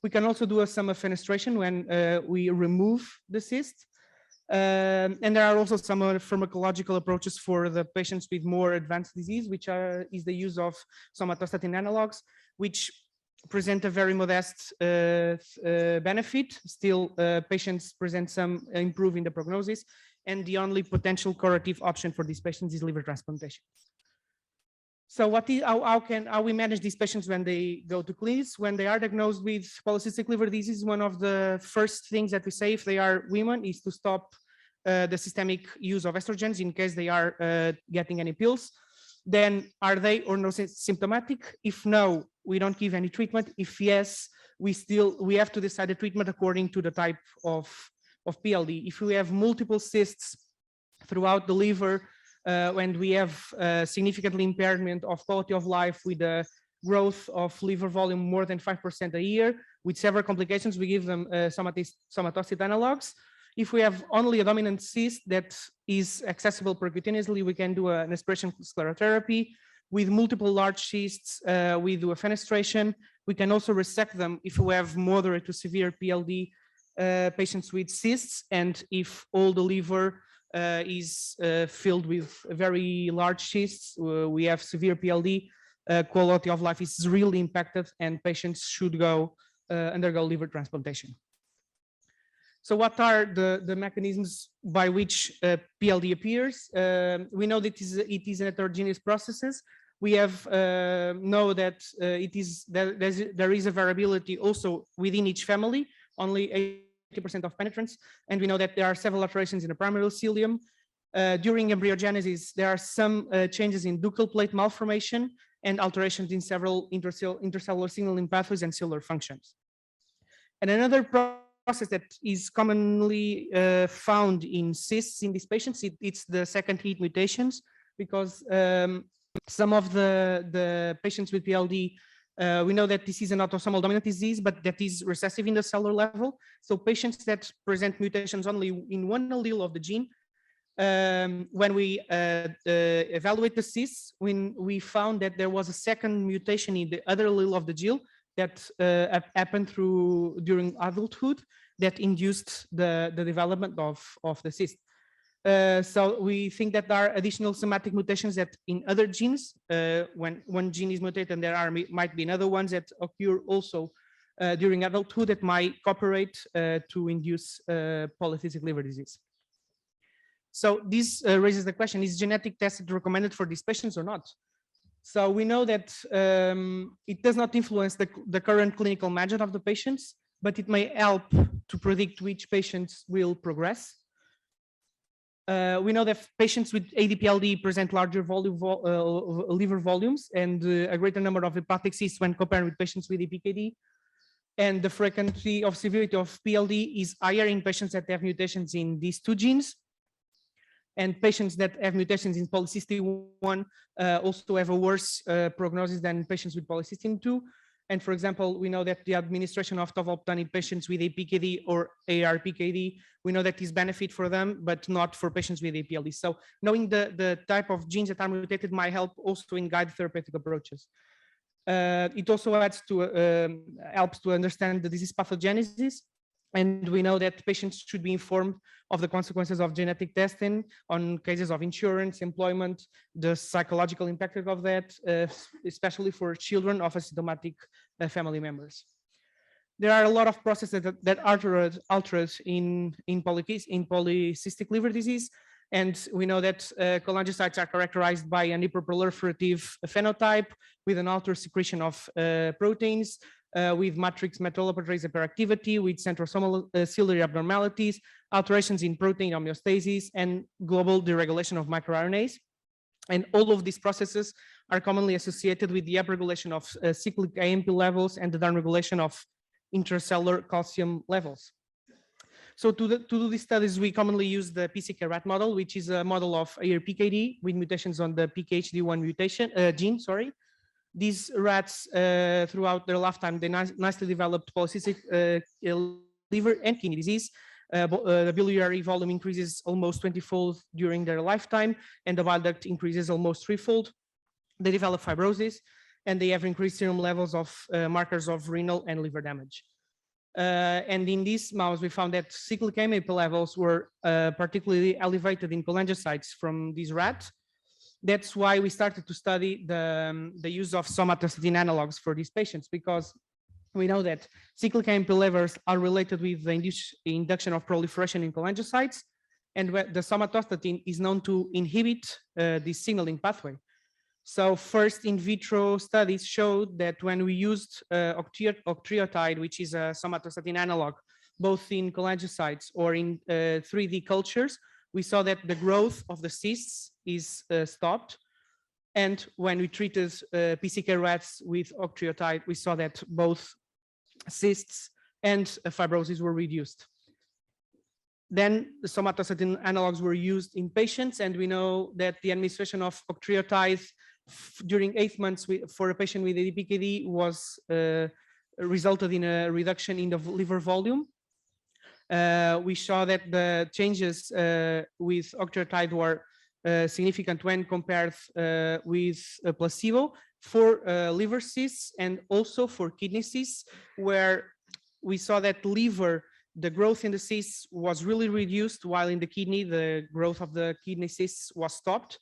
We can also do some fenestration when we remove the cyst. And there are also some pharmacological approaches for the patients with more advanced disease, which is the use of somatostatin analogs, which present a very modest benefit. Still, patients present some improve in the prognosis, and the only potential curative option for these patients is liver transplantation. So how we manage these patients when they go to clinics? When they are diagnosed with polycystic liver disease, one of the first things that we say if they are women is to stop the systemic use of estrogens in case they are getting any pills. Then are they or no symptomatic? If no, we don't give any treatment. If yes, we have to decide the treatment according to the type of PLD. If we have multiple cysts throughout the liver, and we have significantly impairment of quality of life with the growth of liver volume more than 5% a year, with several complications, we give them somatostatin analogs. If we have only a dominant cyst that is accessible percutaneously, we can do an aspiration sclerotherapy. With multiple large cysts, we do a fenestration. We can also resect them if we have moderate to severe PLD patients with cysts, and if all the liver is filled with very large cysts, we have severe PLD, quality of life is really impacted, and patients should go undergo liver transplantation. So what are the mechanisms by which PLD appears? We know that it is an heterogeneous processes. We have know that there is a variability also within each family. Only 80% of penetrance, and we know that there are several alterations in the primary cilium. During embryogenesis, there are some changes in ductal plate malformation and alterations in several intercellular signaling pathways and cellular functions. And another process that is commonly found in cysts in these patients, it's the second hit mutations, because some of the patients with PLD, we know that this is an autosomal dominant disease, but that is recessive in the cellular level. So patients that present mutations only in one allele of the gene, when we evaluate the cysts, when we found that there was a second mutation in the other allele of the gene that happened during adulthood that induced the development of the cyst. So we think that there are additional somatic mutations that in other genes, when one gene is mutated, and there might be other ones that occur also during adulthood that might cooperate to induce polycystic liver disease. So this raises the question, is genetic testing recommended for these patients or not? So we know that it does not influence the current clinical management of the patients, but it may help to predict which patients will progress. We know that patients with ADPLD present larger liver volumes and a greater number of hepatic cysts when compared with patients with EPKD. And the frequency of severity of PLD is higher in patients that have mutations in these two genes. And patients that have mutations in polycystin-1 also have a worse prognosis than patients with polycystin-2. And for example, we know that the administration of tolvaptan in patients with APKD or ARPKD, we know that is benefit for them, but not for patients with APLD. So knowing the type of genes that are mutated might help also in guide therapeutic approaches. It also adds to helps to understand the disease pathogenesis. And we know that patients should be informed of the consequences of genetic testing on cases of insurance, employment, the psychological impact of that, especially for children of asymptomatic family members. There are a lot of processes that are altered in polycystic liver disease. And we know that cholangiocytes are characterized by an hyperproliferative phenotype with an altered secretion of proteins, with matrix metalloproteinase hyperactivity, with centrosomal ciliary abnormalities, alterations in protein homeostasis, and global deregulation of microRNAs. And all of these processes are commonly associated with the upregulation of cyclic AMP levels and the downregulation of intracellular calcium levels. So to do these studies, we commonly use the PCK rat model, which is a model of ARPKD with mutations on the PKHD1 mutation gene. These rats, throughout their lifetime, they nicely developed polycystic liver and kidney disease. The biliary volume increases almost 20-fold during their lifetime, and the bile duct increases almost 3-fold. They develop fibrosis, and they have increased serum levels of markers of renal and liver damage. And in this mouse, we found that cyclic AMP levels were particularly elevated in cholangiocytes from these rats. That's why we started to study the use of somatostatin analogs for these patients, because we know that cyclic AMP levels are related with the induction of proliferation in cholangiocytes, and the somatostatin is known to inhibit this signaling pathway. So first in vitro studies showed that when we used octreotide, which is a somatostatin analog, both in cholangiocytes or in 3D cultures, we saw that the growth of the cysts is stopped. And when we treated PCK rats with octreotide, we saw that both cysts and fibrosis were reduced. Then the somatostatin analogs were used in patients, and we know that the administration of octreotide during 8 months for a patient with ADPKD was resulted in a reduction in the liver volume. We saw that the changes with octreotide were significant when compared with a placebo for liver cysts and also for kidney cysts, where we saw that liver, the growth in the cysts was really reduced, while in the kidney, the growth of the kidney cysts was stopped.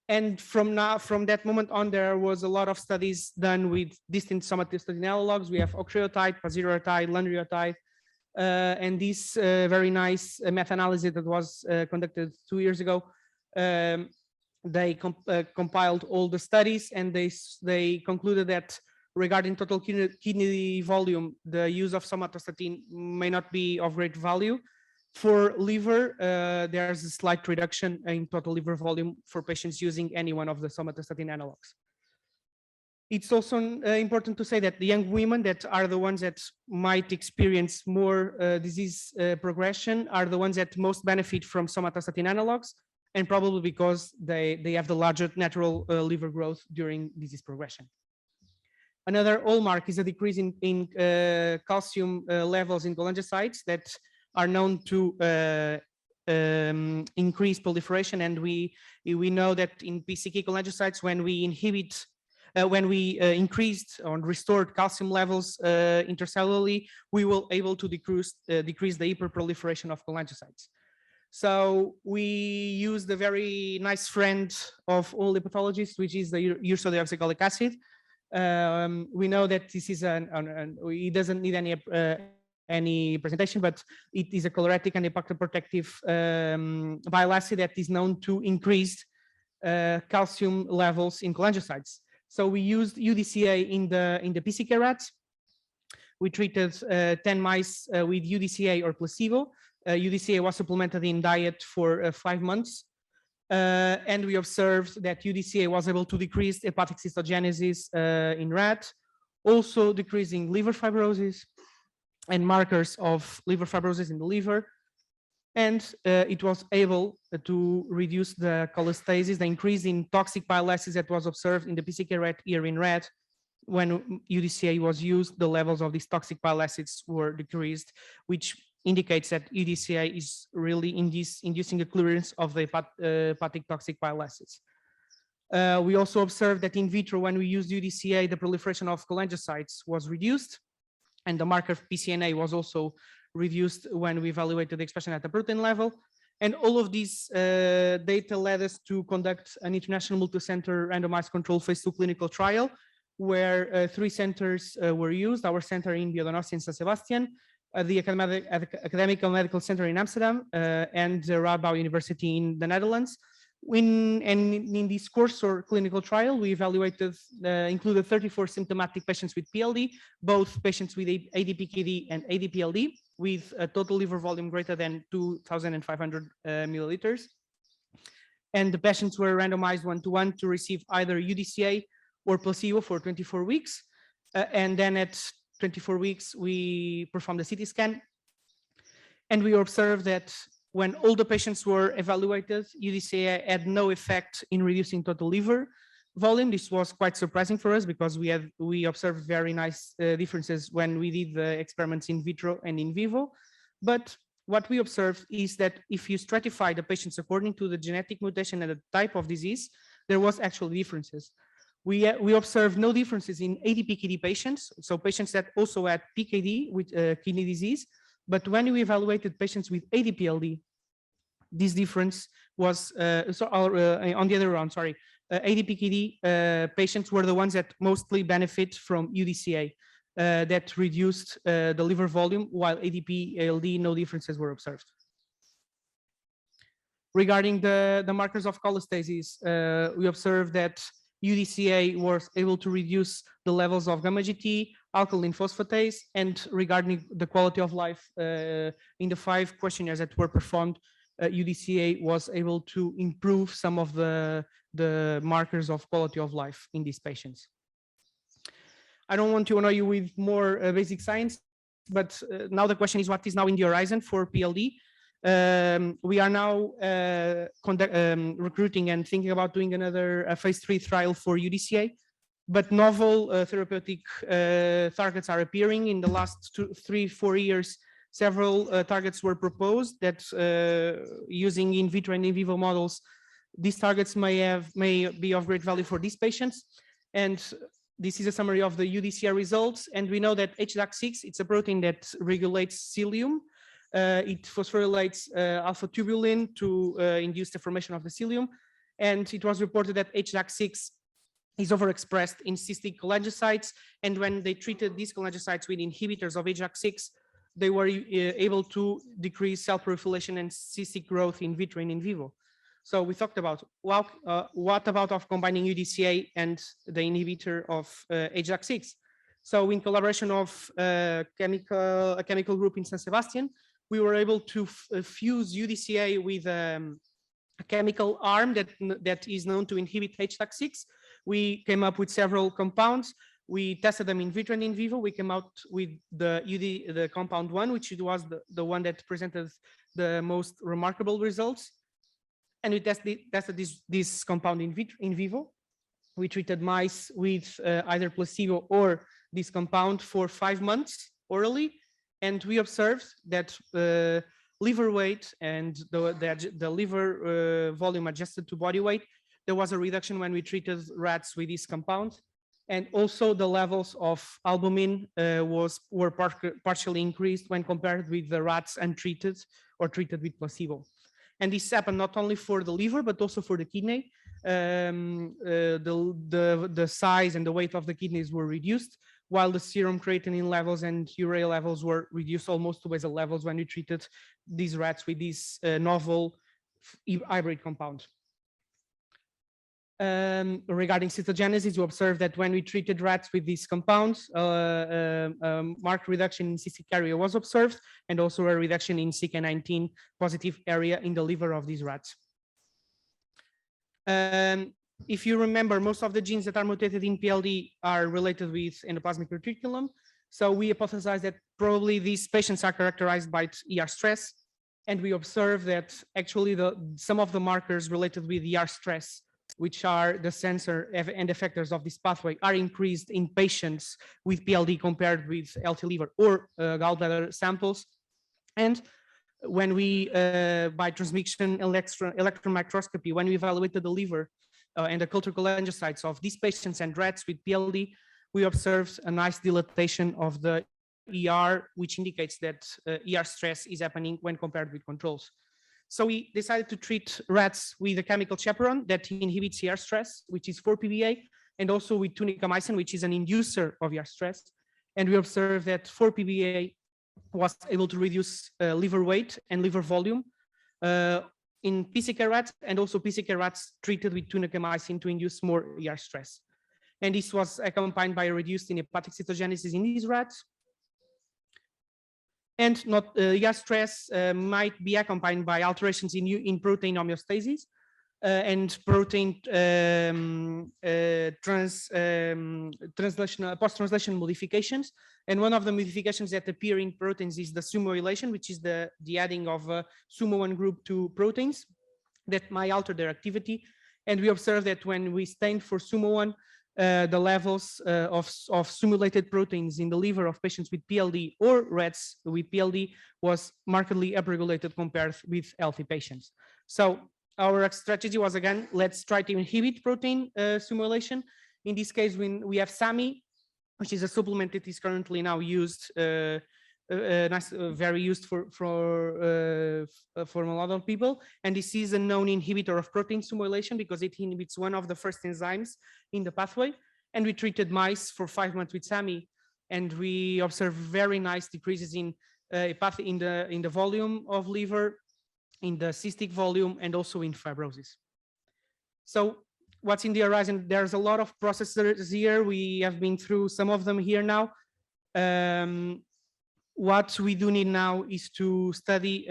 And from that moment on, there was a lot of studies done with distinct somatostatin analogs. We have octreotide, pasireotide, lanreotide, and this very nice meta-analysis that was conducted 2 years ago. They compiled all the studies, and they concluded that regarding total kidney volume, the use of somatostatin may not be of great value. For liver, there's a slight reduction in total liver volume for patients using any one of the somatostatin analogs. It's also important to say that the young women that are the ones that might experience more disease progression are the ones that most benefit from somatostatin analogs, and probably because they have the larger natural liver growth during disease progression. Another hallmark is a decrease in calcium levels in cholangiocytes that are known to increase proliferation. And we know that in PCK cholangiocytes, when we inhibit, increased or restored calcium levels intracellularly, we will able to decrease the hyperproliferation of cholangiocytes. So we use the very nice friend of all the pathologists, which is the ursodeoxycholic acid. We know that this is it doesn't need any presentation, but it is a chloretic and hepatoprotective bile acid that is known to increase calcium levels in cholangiocytes. So we used UDCA in the PCK rats. We treated 10 mice with UDCA or placebo. UDCA was supplemented in diet for 5 months. And we observed that UDCA was able to decrease hepatic cystogenesis in rat, also decreasing liver fibrosis and markers of liver fibrosis in the liver. And it was able to reduce the cholestasis, the increase in toxic bile acids that was observed in the PCK rat here in red. When UDCA was used, the levels of these toxic bile acids were decreased, which indicates that UDCA is really inducing a clearance of the hepatic toxic bile acids. We also observed that in vitro, when we used UDCA, the proliferation of cholangiocytes was reduced, and the marker of PCNA was also reduced when we evaluated the expression at the protein level. And all of these data led us to conduct an international multi-center randomized control phase 2 clinical trial, where 3 centers were used: our center in Biodonostia in San Sebastian, the Academic Medical Center in Amsterdam, and the Radboud University in the Netherlands. In this course or clinical trial, we included 34 symptomatic patients with PLD, both patients with ADPKD and ADPLD, with a total liver volume greater than 2,500 milliliters. And the patients were randomized 1-to-1 to receive either UDCA or placebo for 24 weeks. And then at 24 weeks, we performed a CT scan. And we observed that when all the patients were evaluated, UDCA had no effect in reducing total liver volume. This was quite surprising for us because we observed very nice differences when we did the experiments in vitro and in vivo. But what we observed is that if you stratify the patients according to the genetic mutation and the type of disease, there was actually differences. We observed no differences in ADPKD patients, so patients that also had PKD with kidney disease. But when we evaluated patients with ADPLD, this difference was on the other round, sorry. ADPKD patients were the ones that mostly benefit from UDCA that reduced the liver volume, while ADPLD, no differences were observed. Regarding the markers of cholestasis, we observed that UDCA was able to reduce the levels of gamma GT, alkaline phosphatase, and regarding the quality of life in the 5 questionnaires that were performed, UDCA was able to improve some of the markers of quality of life in these patients. I don't want to annoy you with more basic science, but now the question is, what is now in the horizon for PLD? We are now recruiting and thinking about doing another phase 3 trial for UDCA, but novel therapeutic targets are appearing. In the last 3-4 years, several targets were proposed that using in vitro and in vivo models, these targets may be of great value for these patients. And this is a summary of the UDCA results. And we know that HDAC6, it's a protein that regulates cilium. It phosphorylates alpha-tubulin to induce the formation of the cilium. And it was reported that HDAC6 is overexpressed in cystic cholangiocytes. And when they treated these cholangiocytes with inhibitors of HDAC6, they were able to decrease cell proliferation and cystic growth in vitro and in vivo. So we talked about, well, what about of combining UDCA and the inhibitor of HDAC6? So in collaboration of a chemical group in San Sebastian, we were able to fuse UDCA with a chemical arm that is known to inhibit HDAC6. We came up with several compounds. We tested them in vitro and in vivo. We came out with the compound 1, which was the one that presented the most remarkable results. And we tested this compound in vivo. We treated mice with either placebo or this compound for 5 months orally. And we observed that liver weight and the liver volume adjusted to body weight, there was a reduction when we treated rats with this compound. And also the levels of albumin were partially increased when compared with the rats untreated or treated with placebo. And this happened not only for the liver, but also for the kidney. The size and the weight of the kidneys were reduced, while the serum creatinine levels and urea levels were reduced almost to basal levels when we treated these rats with this novel hybrid compound. Regarding cytogenesis, we observed that when we treated rats with these compounds, marked reduction in cystic area was observed, and also a reduction in CK19 positive area in the liver of these rats. If you remember, most of the genes that are mutated in PLD are related with endoplasmic reticulum. So we hypothesized that probably these patients are characterized by ER stress. And we observe that actually some of the markers related with ER stress, which are the sensor and effectors of this pathway, are increased in patients with PLD compared with healthy liver or gallbladder samples. And when we, by transmission electron microscopy, when we evaluated the liver and the culture cholangiocytes of these patients and rats with PLD, we observed a nice dilatation of the ER, which indicates that ER stress is happening when compared with controls. So we decided to treat rats with a chemical chaperone that inhibits ER stress, which is 4-PBA, and also with tunicamycin, which is an inducer of ER stress. And we observed that 4-PBA was able to reduce liver weight and liver volume in PCK rats, and also PCK rats treated with tunicamycin to induce more ER stress. And this was accompanied by a reduced in hepatic cytogenesis in these rats. And not ER stress might be accompanied by alterations in protein homeostasis and protein post-translational modifications. And one of the modifications that appear in proteins is the SUMOylation, which is the adding of SUMO1 group to proteins that might alter their activity. And we observe that when we stain for SUMO1, the levels of simulated proteins in the liver of patients with PLD or rats with PLD was markedly upregulated compared with healthy patients. So our strategy was, again, let's try to inhibit protein simulation. In this case, when we have SAMI, which is a supplement that is currently now used, very used for a lot of people. And this is a known inhibitor of protein simulation because it inhibits one of the first enzymes in the pathway. And we treated mice for 5 months with SAMI, and we observed very nice decreases in the volume of liver, in the cystic volume, and also in fibrosis. So what's in the horizon? There's a lot of processes here. We have been through some of them here now. What we do need now is to study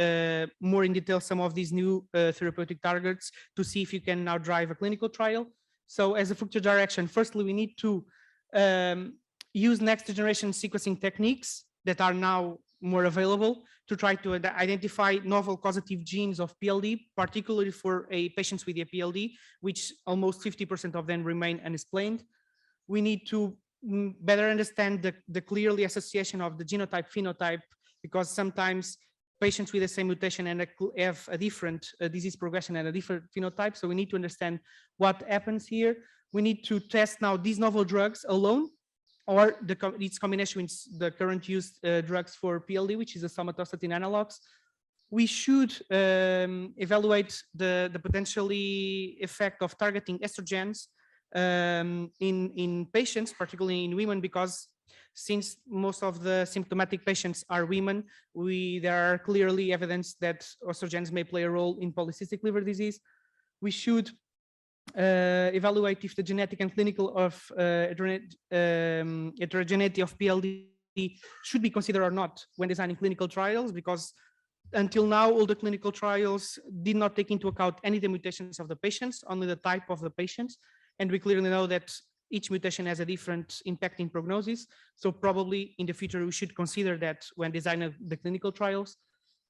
more in detail some of these new therapeutic targets to see if you can now drive a clinical trial. So as a future direction, firstly, we need to use next generation sequencing techniques that are now more available to try to identify novel causative genes of PLD, particularly for patients with a PLD, which almost 50% of them remain unexplained. We need to better understand the clearly association of the genotype phenotype, because sometimes patients with the same mutation and have a different disease progression and a different phenotype. So we need to understand what happens here. We need to test now these novel drugs alone, or its combination with the current used drugs for PLD, which is the somatostatin analogs. We should evaluate the potentially effect of targeting estrogens in patients, particularly in women, because since most of the symptomatic patients are women, there are clearly evidence that estrogens may play a role in polycystic liver disease. We should evaluate if the genetic and clinical heterogeneity of PLD should be considered or not when designing clinical trials, because until now, all the clinical trials did not take into account any of the mutations of the patients, only the type of the patients. And we clearly know that each mutation has a different impact in prognosis. So probably in the future, we should consider that when designing the clinical trials.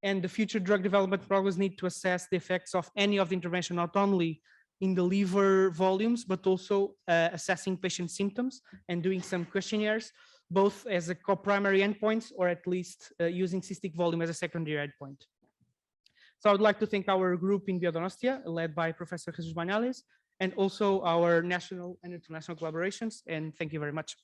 And the future drug development programs need to assess the effects of any of the intervention, not only in the liver volumes, but also assessing patient symptoms and doing some questionnaires, both as a co-primary endpoints or at least using cystic volume as a secondary endpoint. So I would like to thank our group in Biodonostia, led by Professor Jesus Banales, and also our national and international collaborations. And thank you very much.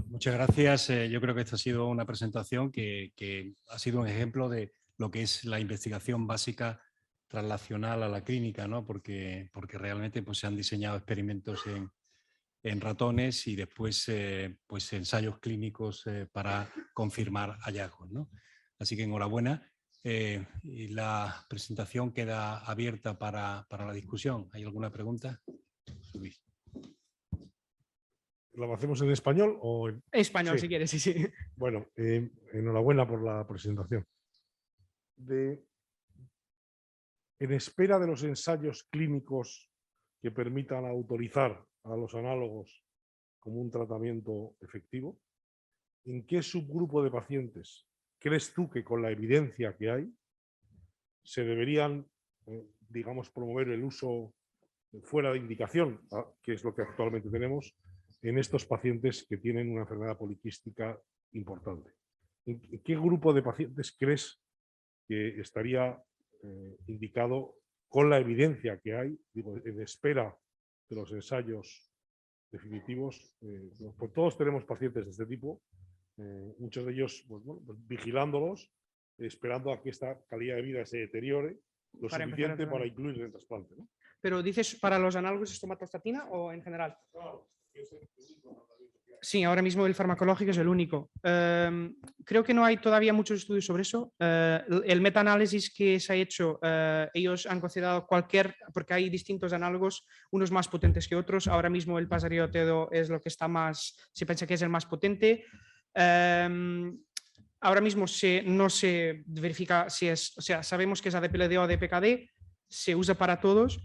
Muchas gracias. Yo creo que esta ha sido una presentación que ha sido un ejemplo de lo que es la investigación básica translacional a la clínica, ¿no? Porque realmente pues, se han diseñado experimentos en ratones y después pues, ensayos clínicos para confirmar hallazgos, ¿no? Así que enhorabuena. Y la presentación queda abierta para la discusión. ¿Hay alguna pregunta? Luis. ¿Lo hacemos en español o en Español, sí? Si quieres, sí, sí. Bueno, enhorabuena por la presentación. En espera de los ensayos clínicos que permitan autorizar a los análogos como un tratamiento efectivo? ¿En qué subgrupo de pacientes crees tú que con la evidencia que hay se deberían, digamos, promover el uso fuera de indicación, que es lo que actualmente tenemos, en estos pacientes que tienen una enfermedad poliquística importante? ¿En qué grupo de pacientes crees que estaría indicado con la evidencia que hay, digo, en espera de los ensayos definitivos? Pues todos tenemos pacientes de este tipo, muchos de ellos pues, bueno, pues vigilándolos, esperando a que esta calidad de vida se deteriore lo Para empezar el suficiente para tratamiento. incluir en el trasplante, ¿no? ¿Pero dices para los análogos de somatostatina o en general? Claro, es el único tratamiento que hay. Sí, ahora mismo el farmacológico es el único. Creo que no hay todavía muchos estudios sobre eso. El metaanálisis que se ha hecho, ellos han considerado porque hay distintos análogos, unos más potentes que otros. Ahora mismo el pasarioteo es lo que está más, se piensa que es el más potente. Ahora mismo no se verifica si es, o sea, sabemos que es ADPLD o ADPKD, se usa para todos.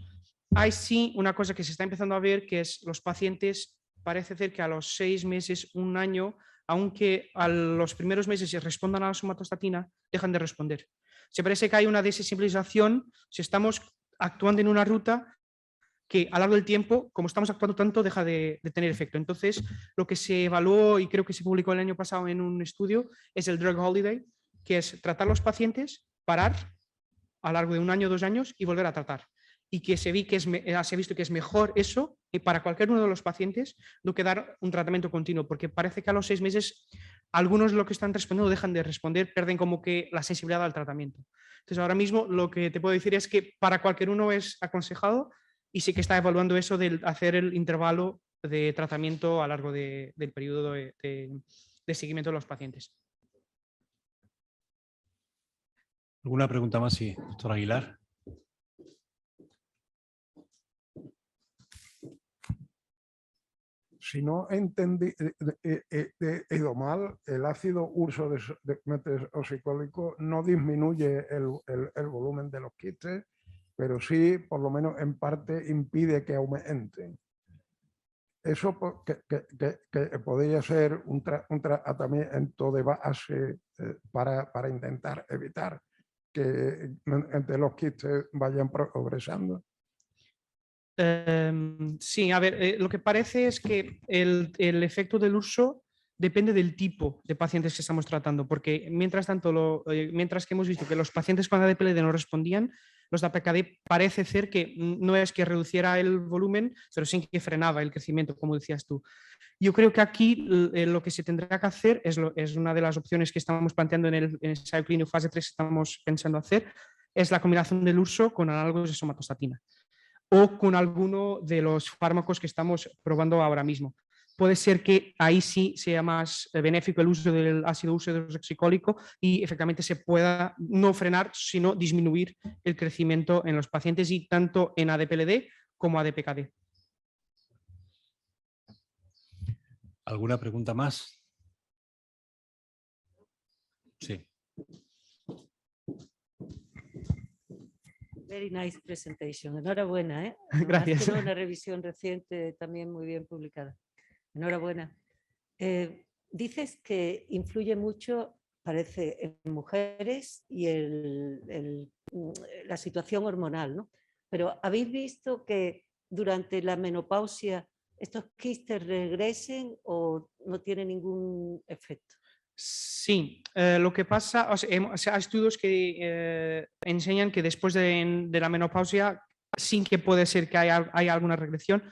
Hay sí una cosa que se está empezando a ver, que es los pacientes, parece ser que a los 6 meses, un año, aunque a los primeros meses se respondan a la somatostatina, dejan de responder. Se parece que hay una desensibilización, si estamos actuando en una ruta que a lo largo del tiempo, como estamos actuando tanto, deja de tener efecto. Entonces, lo que se evaluó y creo que se publicó el año pasado en un estudio es el drug holiday, que es tratar a los pacientes, parar a lo largo de un año, 2 años y volver a tratar. Y que se ha visto que es mejor eso para cualquier uno de los pacientes do que dar un tratamiento continuo, porque parece que a los 6 meses algunos de los que están respondiendo dejan de responder, pierden como que la sensibilidad al tratamiento. Entonces, ahora mismo lo que te puedo decir es que para cualquier uno es aconsejado y sí que está evaluando eso de hacer el intervalo de tratamiento a lo largo del periodo de seguimiento de los pacientes. ¿Alguna pregunta más? Sí, doctor Aguilar. Si no entendí mal, el ácido ursodesoxicólico no disminuye el volumen de los quistes, pero sí, por lo menos en parte, impide que aumenten. Eso que podría ser un tratamiento de base para intentar evitar que los quistes vayan progresando. Sí, a ver, lo que parece es que el efecto del uso depende del tipo de pacientes que estamos tratando, porque mientras tanto, mientras que hemos visto que los pacientes con ADPLD no respondían, los de APKD parece ser que no es que reduciera el volumen, pero sí que frenaba el crecimiento, como decías tú. Yo creo que aquí lo que se tendrá que hacer es una de las opciones que estamos planteando en el ensayo clínico fase 3 que estamos pensando hacer, es la combinación del uso con análogos de somatostatina o con alguno de los fármacos que estamos probando ahora mismo. Puede ser que ahí sí sea más benéfico el uso del ácido ursodesoxicólico y efectivamente se pueda no frenar, sino disminuir el crecimiento en los pacientes y tanto en ADPLD como ADPKD. ¿Alguna pregunta más? Sí. Very nice presentation. Enhorabuena, ¿eh? Gracias. Tiene una revisión reciente también muy bien publicada. Enhorabuena. Dices que influye mucho, parece, en mujeres y la situación hormonal, ¿no? Pero ¿habéis visto que durante la menopausia estos quistes regresen o no tienen ningún efecto? Sí, lo que pasa, o sea, hay estudios que enseñan que después de la menopausia sí que puede ser que haya alguna regresión,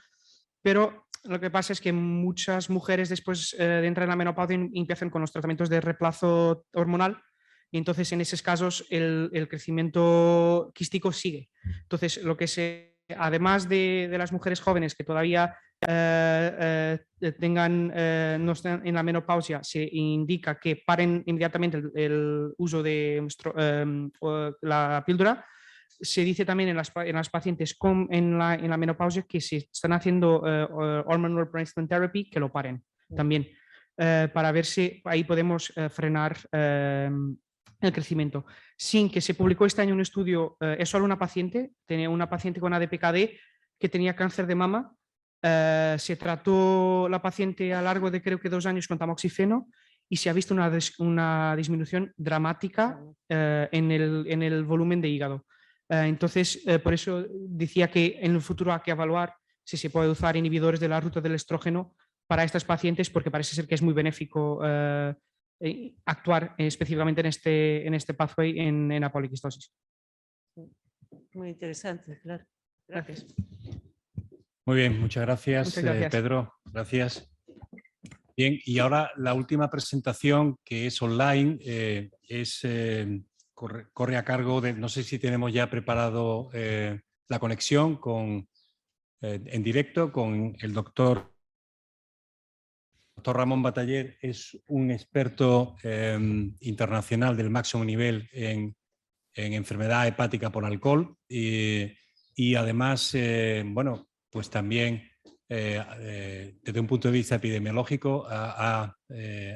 pero lo que pasa es que muchas mujeres después de entrar en la menopausia empiezan con los tratamientos de reemplazo hormonal y entonces en esos casos el crecimiento quístico sigue. Entonces, además de las mujeres jóvenes que todavía no están en la menopausia, se indica que paren inmediatamente el uso de la píldora. Se dice también en las pacientes en la menopausia que se están haciendo hormone replacement therapy, que lo paren también, para ver si ahí podemos frenar el crecimiento. Sin que se publicó este año un estudio, es solo una paciente, tenía una paciente con ADPKD que tenía cáncer de mama Se trató la paciente a lo largo de creo que 2 años con tamoxifeno y se ha visto una disminución dramática en el volumen de hígado. Entonces, por eso decía que en el futuro hay que evaluar si se puede usar inhibidores de la ruta del estrógeno para estas pacientes, porque parece ser que es muy benéfico actuar específicamente en este pathway en la poliquistosis. Muy interesante, claro. Gracias. Muy bien, muchas gracias, Pedro. Gracias. Bien, y ahora la última presentación, que es online, corre a cargo de, no sé si tenemos ya preparado la conexión en directo con el doctor Ramón Bataller. Es un experto internacional del máximo nivel en enfermedad hepática por alcohol y además, bueno, pues también desde un punto de vista epidemiológico ha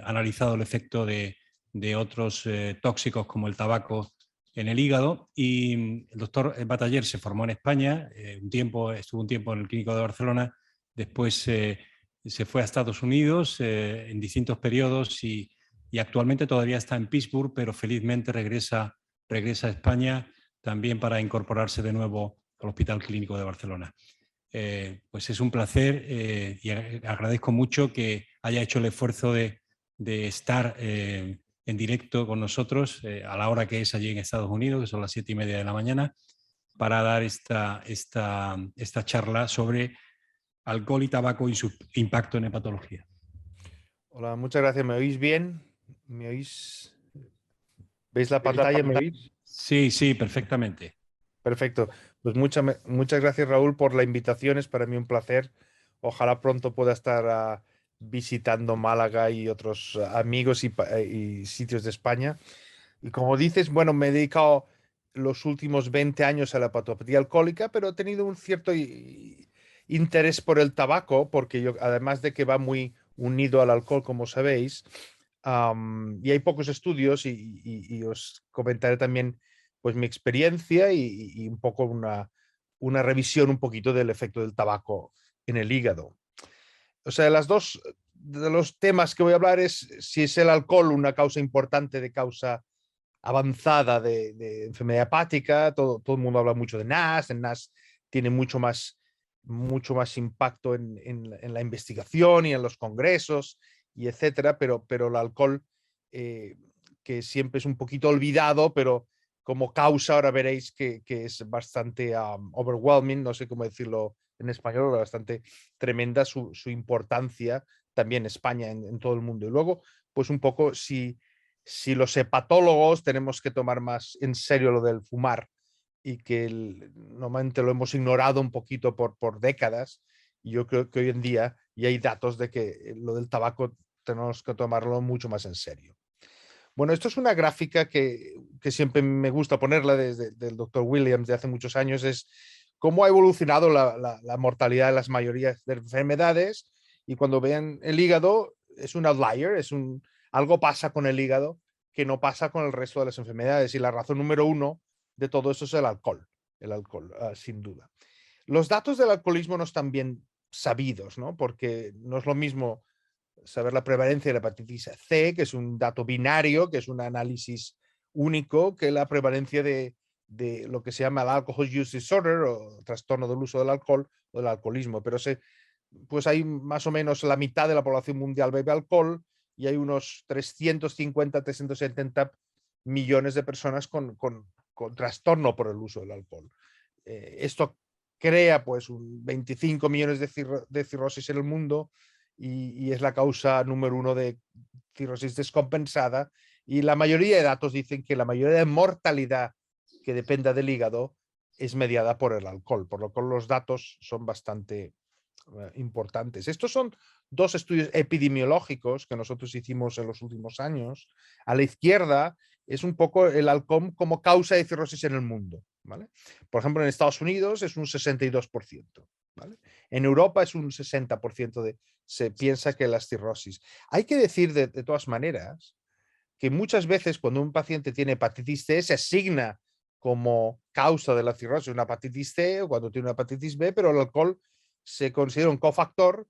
analizado el efecto de otros tóxicos como el tabaco en el hígado, y el doctor Bataller se formó en España, estuvo un tiempo en el Clínico de Barcelona, después se fue a Estados Unidos en distintos periodos y actualmente todavía está en Pittsburgh, pero felizmente regresa a España también para incorporarse de nuevo al Hospital Clínico de Barcelona. Pues es un placer y agradezco mucho que haya hecho el esfuerzo de estar en directo con nosotros a la hora que es allí en Estados Unidos, que son las 7:30 de la mañana, para dar esta charla sobre alcohol y tabaco y su impacto en hepatología. Hola, muchas gracias. ¿Me oís bien? ¿Me oís? ¿Veis la pantalla? ¿Me oís? Sí, sí, perfectamente. Perfecto. Pues muchas gracias, Raúl, por la invitación. Es para mí un placer. Ojalá pronto pueda estar visitando Málaga y otros amigos y sitios de España. Y como dices, bueno, me he dedicado los últimos 20 años a la hepatopatía alcohólica, pero he tenido un cierto interés por el tabaco, porque yo, además de que va muy unido al alcohol, como sabéis, y hay pocos estudios y os comentaré también pues mi experiencia y un poco una revisión un poquito del efecto del tabaco en el hígado. O sea, de los temas que voy a hablar es si es el alcohol una causa importante de causa avanzada de enfermedad hepática. Todo el mundo habla mucho de NASH. El NASH tiene mucho más impacto en la investigación y en los congresos y etcétera, pero el alcohol, que siempre es un poquito olvidado, pero como causa ahora veréis que es bastante overwhelming, no sé cómo decirlo en español, bastante tremenda su importancia también en España, en todo el mundo. Y luego, pues un poco si los hepatólogos tenemos que tomar más en serio lo del fumar, y que normalmente lo hemos ignorado un poquito por décadas, y yo creo que hoy en día ya hay datos de que lo del tabaco tenemos que tomarlo mucho más en serio. Bueno, esto es una gráfica que siempre me gusta ponerla del doctor Williams de hace muchos años, es cómo ha evolucionado la mortalidad de las mayorías de enfermedades, y cuando vean el hígado es un outlier, algo pasa con el hígado que no pasa con el resto de las enfermedades, y la razón número uno de todo eso es el alcohol, sin duda. Los datos del alcoholismo no están bien sabidos, ¿no? Porque no es lo mismo saber la prevalencia de la hepatitis C, que es un dato binario, que es un análisis único, que la prevalencia de lo que se llama el alcohol use disorder o trastorno del uso del alcohol o del alcoholismo. Pero pues hay más o menos la mitad de la población mundial bebe alcohol, y hay unos 350, 370 millones de personas con trastorno por el uso del alcohol. Esto crea pues 25 millones de cirrosis en el mundo, y es la causa número uno de cirrosis descompensada, y la mayoría de datos dicen que la mayoría de mortalidad que dependa del hígado es mediada por el alcohol, por lo cual los datos son bastante importantes. Estos son dos estudios epidemiológicos que nosotros hicimos en los últimos años. A la izquierda es un poco el alcohol como causa de cirrosis en el mundo, ¿vale? Por ejemplo, en Estados Unidos es un 62%, ¿vale? En Europa es un 60% se piensa que las cirrosis. Hay que decir de todas maneras que muchas veces cuando un paciente tiene hepatitis C se asigna como causa de la cirrosis una hepatitis C, o cuando tiene una hepatitis B, pero el alcohol se considera un cofactor,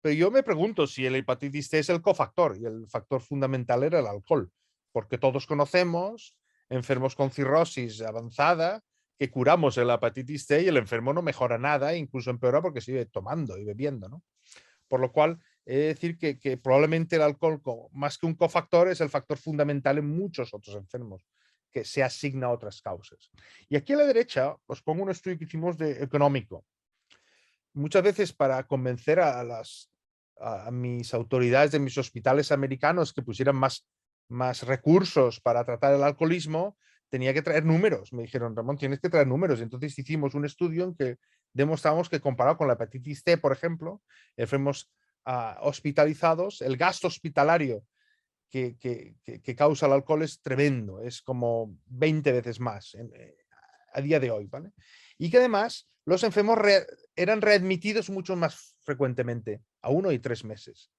pero yo me pregunto si la hepatitis C es el cofactor y el factor fundamental era el alcohol, porque todos conocemos enfermos con cirrosis avanzada que curamos la hepatitis C y el enfermo no mejora nada, incluso empeora porque sigue tomando y bebiendo, ¿no? Por lo cual, he de decir que probablemente el alcohol, más que un cofactor, es el factor fundamental en muchos otros enfermos, que se asigna a otras causas. Y aquí a la derecha os pongo un estudio que hicimos de económico. Muchas veces para convencer a mis autoridades de mis hospitales americanos que pusieran más recursos para tratar el alcoholismo, tenía que traer números. Me dijeron, Ramón, tienes que traer números. Entonces hicimos un estudio en que demostramos que comparado con la hepatitis C, por ejemplo, enfermos hospitalizados, el gasto hospitalario que causa el alcohol es tremendo, es como 20 veces más a día de hoy, ¿vale? Y que además los enfermos eran readmitidos mucho más frecuentemente, a 1 y 3 meses.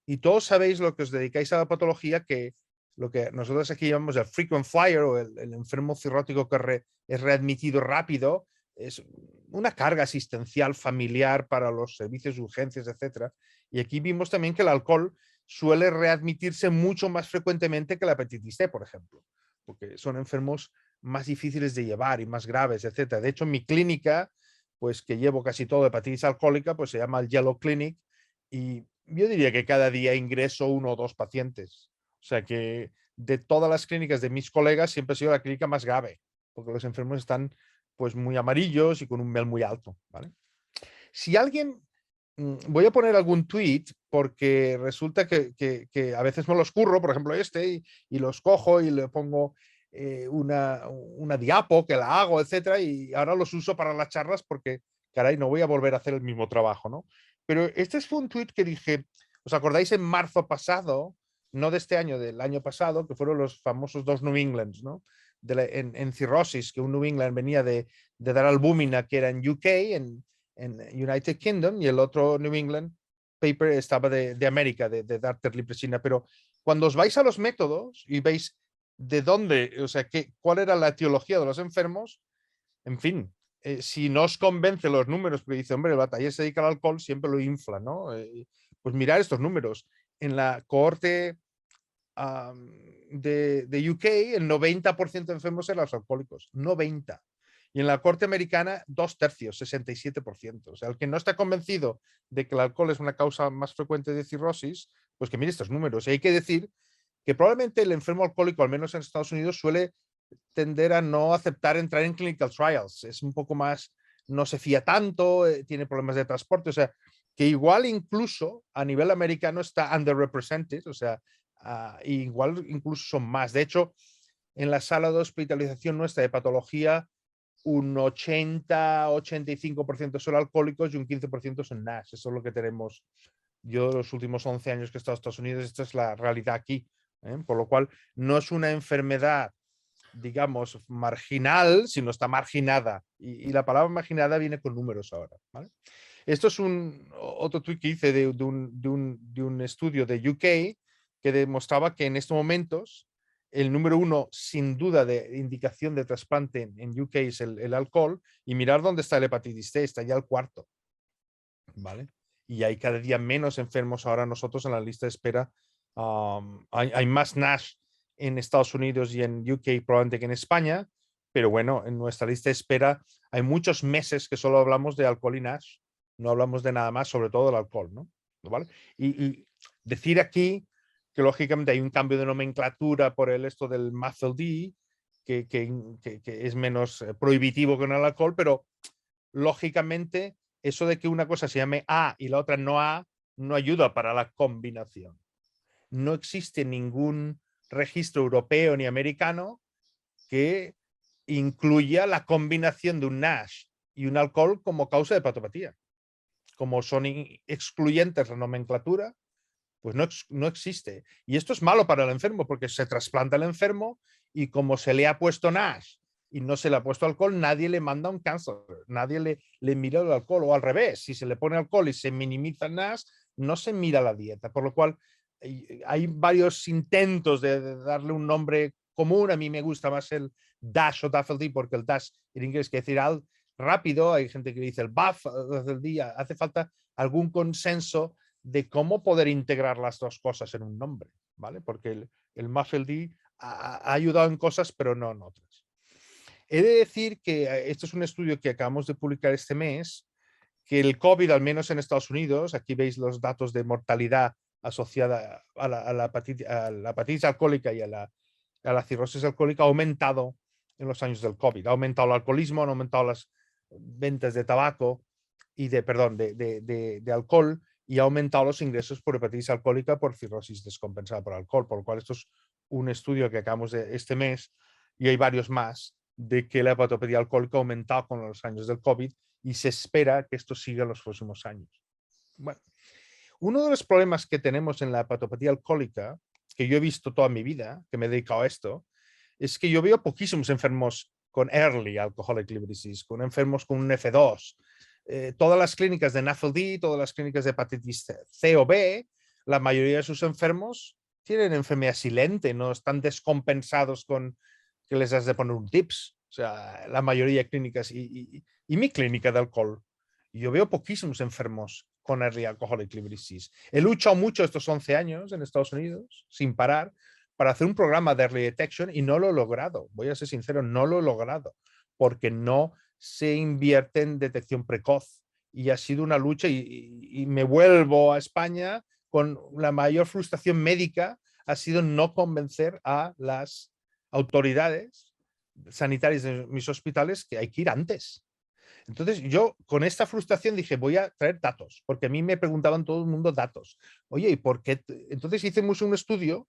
Y todos sabéis, lo que os dedicáis a la patología, que lo que nosotros aquí llamamos el frequent flyer o el enfermo cirrótico que es readmitido rápido, es una carga asistencial familiar para los servicios de urgencias, etc. Y aquí vimos también que el alcohol suele readmitirse mucho más frecuentemente que la hepatitis C, por ejemplo, porque son enfermos más difíciles de llevar y más graves, etc. De hecho, en mi clínica, pues que llevo casi todo de hepatitis alcohólica, pues se llama el Yellow Clinic y yo diría que cada día ingreso 1 o 2 pacientes. O sea que de todas las clínicas de mis colegas siempre ha sido la clínica más grave, porque los enfermos están pues muy amarillos y con un MEL muy alto, ¿vale? Si alguien, voy a poner algún tweet porque resulta que a veces me los curro, por ejemplo y los cojo y le pongo una diapo que la hago, etcétera, y ahora los uso para las charlas porque, caray, no voy a volver a hacer el mismo trabajo, ¿no? Pero este fue un tweet que dije, ¿os acordáis en marzo pasado? No de este año, del año pasado, que fueron los famosos 2 New Englands, ¿no? En cirrosis, que un New England venía de dar albúmina, que era en UK, en United Kingdom, y el otro New England paper estaba de América, de dar terlipresina. Pero cuando os vais a los métodos y veis de dónde, o sea, cuál era la etiología de los enfermos, en fin, si no os convence los números, porque dice, hombre, el batalla se dedica al alcohol, siempre lo infla, ¿no? Pues mirar estos números. En la cohorte de UK, el 90% de enfermos eran los alcohólicos, 90%. Y en la corte americana, 2/3, 67%. O sea, el que no está convencido de que el alcohol es una causa más frecuente de cirrosis, pues que mire estos números. Y hay que decir que probablemente el enfermo alcohólico, al menos en Estados Unidos, suele tender a no aceptar entrar en clinical trials. Es un poco más, no se fía tanto, tiene problemas de transporte. O sea, que igual incluso a nivel americano está underrepresented, o sea, igual incluso son más. De hecho, en la sala de hospitalización nuestra de patología, un 80-85% son alcohólicos y un 15% son NASH. Eso es lo que tenemos. Yo los últimos 11 años que he estado en Estados Unidos, esta es la realidad aquí. Por lo cual, no es una enfermedad, digamos, marginal, sino está marginada. Y la palabra marginada viene con números ahora, ¿vale? Esto es otro tweet que hice de un estudio de UK que demostraba que en estos momentos el número 1, sin duda, de indicación de trasplante en UK es el alcohol, y mirar dónde está el hepatitis C, está ya el 4º, ¿vale? Y hay cada día menos enfermos ahora nosotros en la lista de espera. Hay más NASH en Estados Unidos y en UK probablemente que en España, pero bueno, en nuestra lista de espera hay muchos meses que solo hablamos de alcohol y NASH, no hablamos de nada más, sobre todo del alcohol, ¿no? ¿Vale? Y decir aquí que lógicamente hay un cambio de nomenclatura por esto del MAFLD, que es menos prohibitivo que en el alcohol, pero lógicamente eso de que una cosa se llame A y la otra no A, no ayuda para la combinación. No existe ningún registro europeo ni americano que incluya la combinación de un NASH y un alcohol como causa de hepatopatía. Como son excluyentes la nomenclatura, pues no existe. Y esto es malo para el enfermo porque se trasplanta el enfermo y como se le ha puesto NASH y no se le ha puesto alcohol, nadie le manda un cáncer, nadie le mira el alcohol, o al revés, si se le pone alcohol y se minimiza el NASH, no se mira la dieta, por lo cual hay varios intentos de darle un nombre común. A mí me gusta más el DASH o DAFLD porque el DASH en inglés quiere decir rápido, hay gente que dice el BAF del día, hace falta algún consenso de cómo poder integrar las dos cosas en un nombre, ¿vale? Porque el MAFLD ha ayudado en cosas, pero no en otras. He de decir que esto es un estudio que acabamos de publicar este mes, que el COVID, al menos en Estados Unidos, aquí veis los datos de mortalidad asociada a la hepatitis alcohólica y a la cirrosis alcohólica, ha aumentado en los años del COVID. Ha aumentado el alcoholismo, han aumentado las ventas de tabaco y de alcohol, y ha aumentado los ingresos por hepatitis alcohólica por cirrosis descompensada por alcohol, por lo cual esto es un estudio que acabamos de este mes, y hay varios más, de que la hepatopatía alcohólica ha aumentado con los años del COVID y se espera que esto siga en los próximos años. Bueno, uno de los problemas que tenemos en la hepatopatía alcohólica, que yo he visto toda mi vida, que me he dedicado a esto, es que yo veo poquísimos enfermos con early alcoholic liver disease, con enfermos con un F2. Todas las clínicas de NAFLD, todas las clínicas de hepatitis C o B, la mayoría de sus enfermos tienen enfermedad silente, no están descompensados con que les has de poner un TIPS. O sea, la mayoría de clínicas y mi clínica de alcohol, yo veo poquísimos enfermos con early alcoholic liver disease. He luchado mucho estos 11 años en Estados Unidos, sin parar, para hacer un programa de early detection y no lo he logrado. Voy a ser sincero, no lo he logrado, porque no se invierte en detección precoz. Y ha sido una lucha y me vuelvo a España con la mayor frustración médica, ha sido no convencer a las autoridades sanitarias de mis hospitales que hay que ir antes. Entonces yo con esta frustración dije, voy a traer datos, porque a mí me preguntaban todo el mundo datos. Oye, ¿y por qué? Entonces hicimos un estudio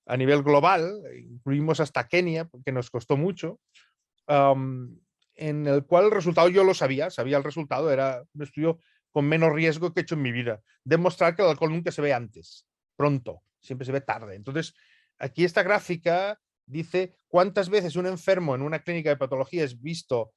a nivel global, incluimos hasta Kenia, que nos costó mucho, en el cual el resultado yo lo sabía el resultado, era un estudio con menos riesgo que he hecho en mi vida. Demostrar que el alcohol nunca se ve antes, pronto, siempre se ve tarde. Entonces, aquí esta gráfica dice cuántas veces un enfermo en una clínica de patología es visto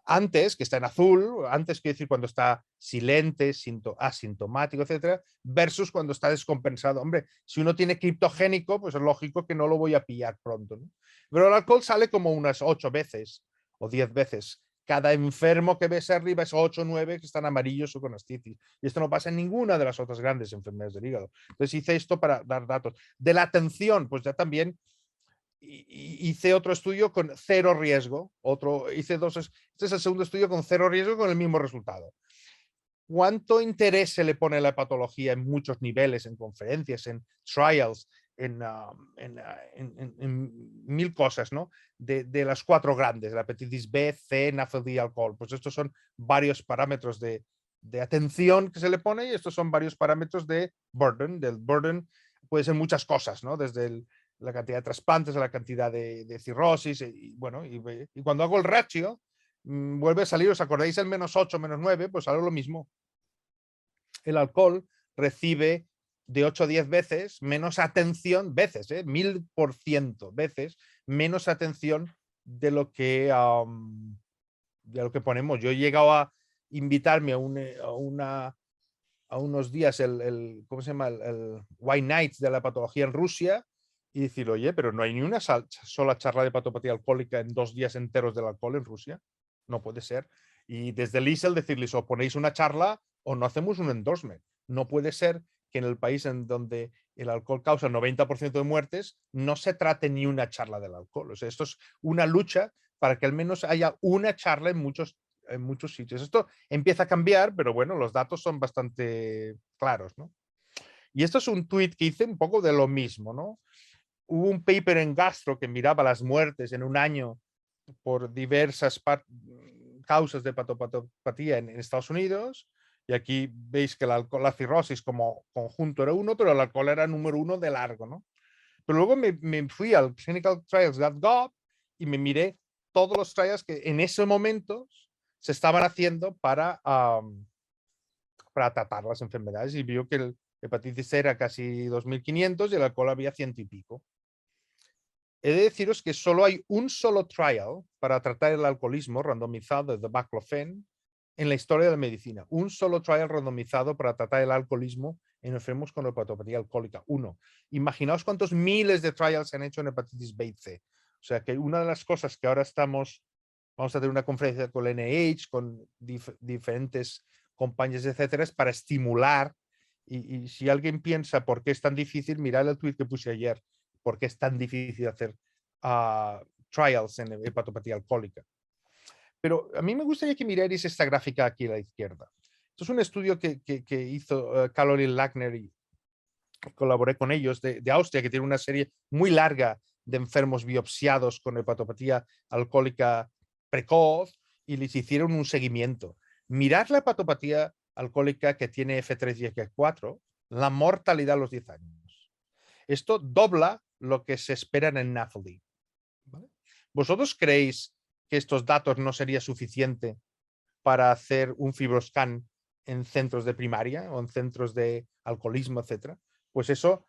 antes, que está en azul, antes quiere decir cuando está silente, asintomático, etcétera, versus cuando está descompensado. Hombre, si uno tiene criptogénico, pues es lógico que no lo voy a pillar pronto, ¿no? Pero el alcohol sale como unas 8 veces o 10 veces. Cada enfermo que ves arriba es 8 o 9 que están amarillos o con ascitis. Y esto no pasa en ninguna de las otras grandes enfermedades del hígado. Entonces hice esto para dar datos. De la atención, pues ya también hice otro estudio con 0 riesgo, hice dos, este es el segundo estudio con 0 riesgo con el mismo resultado. ¿Cuánto interés se le pone a la hepatología en muchos niveles, en conferencias, en trials, en mil cosas, ¿no? De las 4 grandes, la hepatitis B, C, NAFLD y alcohol. Pues estos son varios parámetros de atención que se le pone y estos son varios parámetros de burden. Del burden puede ser muchas cosas, ¿no? Desde la cantidad de trasplantes, la cantidad de cirrosis, y bueno, y cuando hago el ratio, vuelve a salir, ¿os acordáis el -8, -9? Pues sale lo mismo. El alcohol recibe de 8 a 10 veces menos atención, veces, 1000% veces menos atención de lo que ponemos. Yo he llegado a invitarme a unos días ¿cómo se llama? El White Nights de la patología en Rusia, y decir, oye, pero no hay ni una sola charla de hepatopatía alcohólica en 2 días enteros del alcohol en Rusia. No puede ser. Y desde el ISEL decirles, o ponéis una charla o no hacemos un endorsement. No puede ser que en el país en donde el alcohol causa el 90% de muertes no se trate ni una charla del alcohol. O sea, esto es una lucha para que al menos haya una charla en muchos sitios. Esto empieza a cambiar, pero bueno, los datos son bastante claros, ¿no? Y esto es un tweet que hice un poco de lo mismo, ¿no? Hubo un paper en Gastro que miraba las muertes en un año por diversas causas de hepatopatía en Estados Unidos, y aquí veis que la cirrosis como conjunto era 1, pero el alcohol era número 1 de largo, ¿no? Pero luego me fui al clinicaltrials.gov y me miré todos los trials que en ese momento se estaban haciendo para tratar las enfermedades, y vio que el hepatitis C era casi 2.500 y el alcohol había 100 y pico. He de deciros que solo hay un solo trial para tratar el alcoholismo randomizado de baclofen en la historia de la medicina. Un solo trial randomizado para tratar el alcoholismo en enfermos con hepatopatía alcohólica. 1. Imaginaos cuántos miles de trials se han hecho en hepatitis B y C. O sea que una de las cosas que ahora estamos vamos a tener una conferencia con el NIH, con diferentes compañías, etcétera, es para estimular. Y si alguien piensa por qué es tan difícil, mirad el tweet que puse ayer, por qué es tan difícil hacer trials en hepatopatía alcohólica. Pero a mí me gustaría que miráis esta gráfica aquí a la izquierda. Esto es un estudio que hizo Caroline Lackner y colaboré con ellos de Austria, que tiene una serie muy larga de enfermos biopsiados con hepatopatía alcohólica precoz y les hicieron un seguimiento. Mirad la hepatopatía alcohólica que tiene F3 y F4, la mortalidad a los 10 años. Esto dobla lo que se espera en el NAFLD. ¿Vale? ¿Vosotros creéis que estos datos no sería suficiente para hacer un fibroscan en centros de primaria o en centros de alcoholismo, etcétera? Pues eso,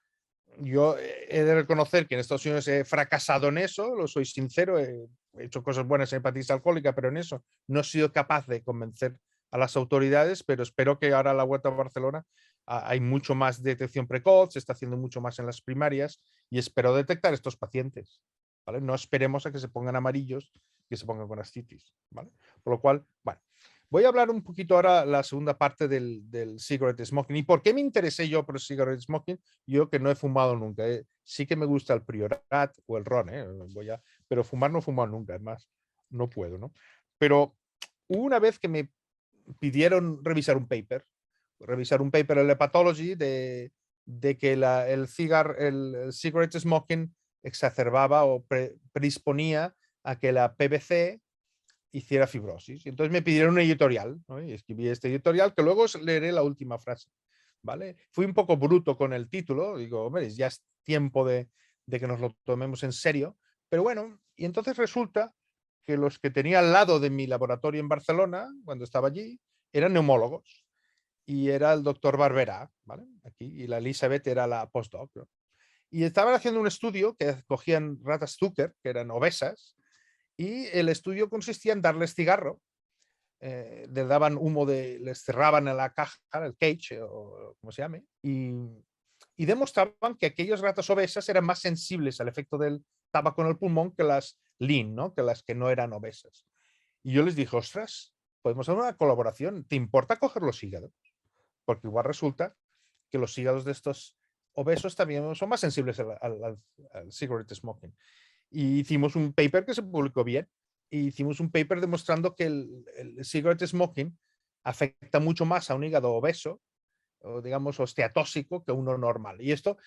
yo he de reconocer que en Estados Unidos he fracasado en eso, lo soy sincero, he hecho cosas buenas en hepatitis alcohólica, pero en eso no he sido capaz de convencer a las autoridades, pero espero que ahora a la Vuelta a Barcelona hay mucho más detección precoz, se está haciendo mucho más en las primarias y espero detectar estos pacientes. ¿Vale? No esperemos a que se pongan amarillos, que se pongan con ascitis. ¿Vale? Por lo cual, bueno, voy a hablar un poquito ahora la segunda parte del cigarette smoking. ¿Y por qué me interesé yo por el cigarette smoking? Yo que no he fumado nunca. Sí que me gusta el Priorat o el ron, pero fumar no he fumado nunca, además no puedo, ¿no? Pero una vez que me pidieron revisar un paper en la Hepatology de que el cigarette smoking exacerbaba o predisponía a que la PBC hiciera fibrosis. Y entonces me pidieron un editorial, ¿no? Y escribí este editorial que luego os leeré la última frase. ¿Vale? Fui un poco bruto con el título, digo, hombre, ya es tiempo de que nos lo tomemos en serio, pero bueno, y entonces resulta que los que tenía al lado de mi laboratorio en Barcelona, cuando estaba allí, eran neumólogos, y era el doctor Barberá, ¿vale? Aquí, y la Elizabeth era la postdoc, ¿no? Y estaban haciendo un estudio que cogían ratas Zucker, que eran obesas, y el estudio consistía en darles cigarro, les daban humo, les cerraban en la caja, el cage, o como se llame, y demostraban que aquellas ratas obesas eran más sensibles al efecto del tabaco en el pulmón que las lean, ¿no? Que las que no eran obesas. Y yo les dije, ostras, podemos hacer una colaboración, ¿te importa coger los hígados? Porque igual resulta que los hígados de estos obesos también son más sensibles al cigarette smoking. Y hicimos un paper que se publicó bien. Y hicimos un paper demostrando que el cigarette smoking afecta mucho más a un hígado obeso, o digamos osteatóxico, que uno normal. Y esto,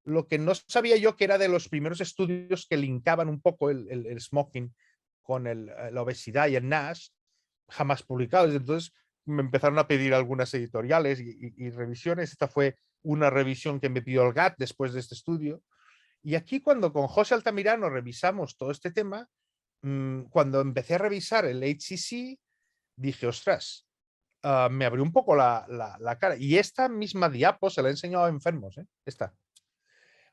lo que no sabía yo, que era de los primeros estudios que linkaban un poco el smoking con la obesidad y el NASH, jamás publicados. Entonces me empezaron a pedir algunas editoriales y revisiones. Esta fue una revisión que me pidió el GAT después de este estudio. Y aquí, cuando con José Altamirano revisamos todo este tema, cuando empecé a revisar el HCC, dije, ostras, me abrió un poco la cara. Y esta misma diapo se la he enseñado a enfermos. Esta.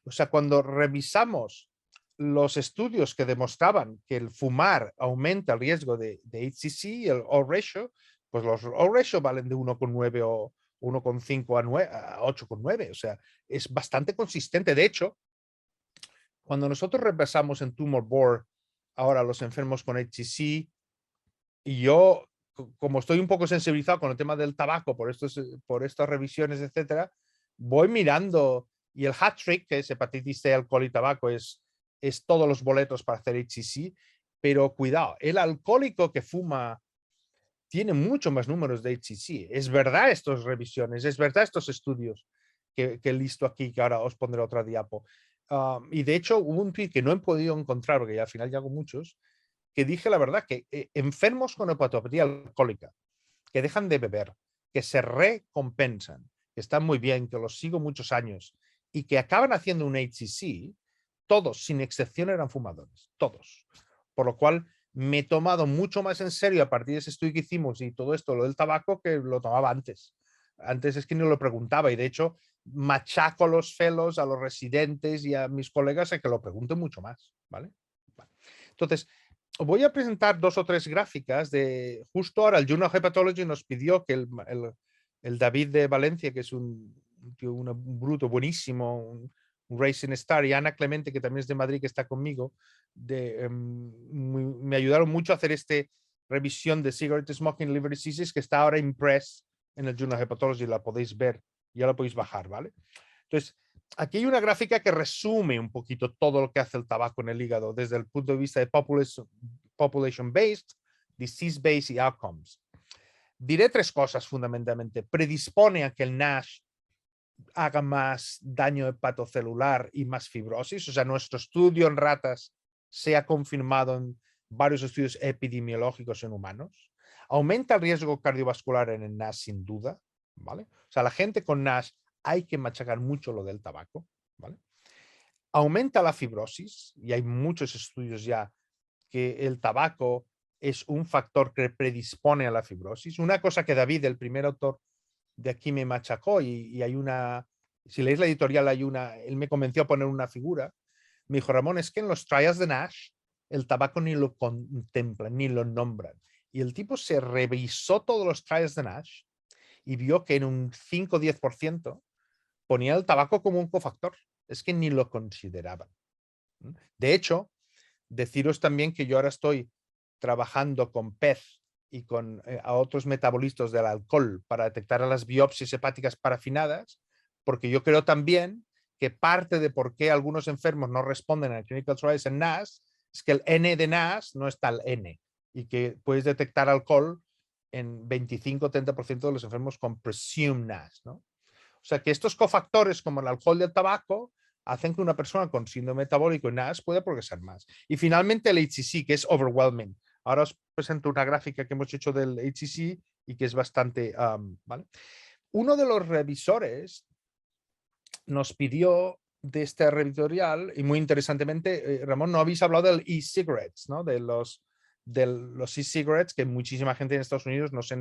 O sea, cuando revisamos los estudios que demostraban que el fumar aumenta el riesgo de HCC, el odds ratio, pues los odds ratio valen de 1,9 o 1,5 a 8,9. O sea, es bastante consistente. De hecho, cuando nosotros repasamos en Tumor Board ahora los enfermos con HCC, y yo, como estoy un poco sensibilizado con el tema del tabaco por estas revisiones, etcétera, voy mirando, y el hat trick, que es hepatitis C, alcohol y tabaco, es todos los boletos para hacer HCC, pero cuidado, el alcohólico que fuma tiene mucho más números de HCC. Es verdad estas revisiones, es verdad estos estudios que he listo aquí, que ahora os pondré otra diapo. Y de hecho hubo un tweet que no he podido encontrar, porque al final ya hago muchos, que dije la verdad, que enfermos con hepatopatía alcohólica, que dejan de beber, que se recompensan, que están muy bien, que los sigo muchos años, y que acaban haciendo un HCC, todos, sin excepción, eran fumadores, todos. Por lo cual me he tomado mucho más en serio a partir de ese estudio que hicimos y todo esto, lo del tabaco, que lo tomaba antes. Antes es que no lo preguntaba, y de hecho machaco a los fellows, a los residentes y a mis colegas a que lo pregunten mucho más, ¿vale? Vale. Entonces, voy a presentar 2 o 3 gráficas de justo ahora. El Journal of Hepatology nos pidió que el David de Valencia, que es un bruto buenísimo, Racing Star y Ana Clemente, que también es de Madrid, que está conmigo, me ayudaron mucho a hacer este revisión de Cigarette Smoking Liver Diseases, que está ahora impress en el Journal of Hepatology, la podéis ver, ya la podéis bajar, ¿vale? Entonces, aquí hay una gráfica que resume un poquito todo lo que hace el tabaco en el hígado desde el punto de vista de population-based, disease-based y outcomes. Diré tres cosas fundamentalmente. Predispone a que el NASH haga más daño hepatocelular y más fibrosis. O sea, nuestro estudio en ratas se ha confirmado en varios estudios epidemiológicos en humanos. Aumenta el riesgo cardiovascular en el NASH sin duda, ¿vale? O sea, la gente con NASH hay que machacar mucho lo del tabaco, ¿vale? Aumenta la fibrosis y hay muchos estudios ya que el tabaco es un factor que predispone a la fibrosis. Una cosa que David, el primer autor de aquí, me machacó y hay una, si leéis la editorial hay una, él me convenció a poner una figura, me dijo, Ramón, es que en los trials de NASH el tabaco ni lo contemplan, ni lo nombran. Y el tipo se revisó todos los trials de NASH y vio que en un 5 o 10% ponía el tabaco como un cofactor. Es que ni lo consideraban. De hecho, deciros también que yo ahora estoy trabajando con PEZ y con a otros metabolistas del alcohol para detectar a las biopsias hepáticas parafinadas, porque yo creo también que parte de por qué algunos enfermos no responden a clinical trials en NASH es que el N de NASH no está el N y que puedes detectar alcohol en 25-30% de los enfermos con presumed NASH, ¿no? O sea que estos cofactores como el alcohol y el tabaco hacen que una persona con síndrome metabólico y NASH pueda progresar más. Y finalmente el HCC, que es overwhelming. Ahora os presento una gráfica que hemos hecho del HCC y que es bastante, ¿vale? Uno de los revisores nos pidió de este editorial, y muy interesantemente, Ramón, no habéis hablado del e-cigarettes, ¿no? De los e-cigarettes, que muchísima gente en Estados Unidos no sé.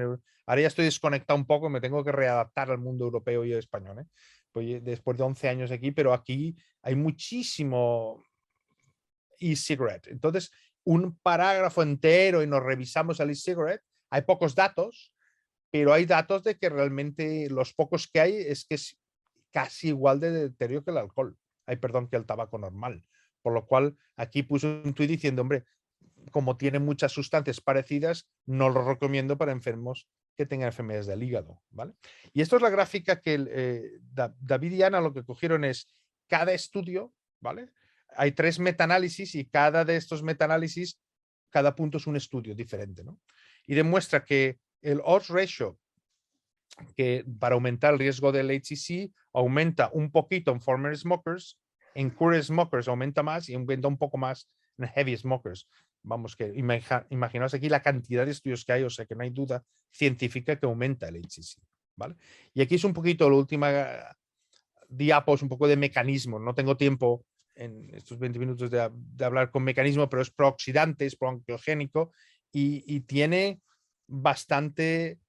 Ahora ya estoy desconectado un poco, me tengo que readaptar al mundo europeo y español, ¿eh? Pues después de 11 años aquí, pero aquí hay muchísimo e-cigarette. Entonces, un parágrafo entero y nos revisamos el e-cigarette, hay pocos datos, pero hay datos de que realmente los pocos que hay es que es casi igual de deterioro que el alcohol. Ay, perdón, que el tabaco normal. Por lo cual, aquí puse un tuit diciendo, hombre, como tiene muchas sustancias parecidas, no lo recomiendo para enfermos que tengan enfermedades del hígado, ¿vale? Y esto es la gráfica que David y Ana lo que cogieron es cada estudio, ¿vale? Hay 3 metaanálisis y cada de estos metaanálisis, cada punto es un estudio diferente, ¿no? Y demuestra que el odds ratio, que para aumentar el riesgo del HCC, aumenta un poquito en former smokers, en current smokers aumenta más y aumenta un poco más en heavy smokers. Vamos, que imaginaos aquí la cantidad de estudios que hay, o sea que no hay duda científica que aumenta el HCC, ¿vale? Y aquí es un poquito la última diapos, un poco de mecanismo. No tengo tiempo en estos 20 minutos de hablar con mecanismo, pero es prooxidante, es proangiogénico y tiene bastante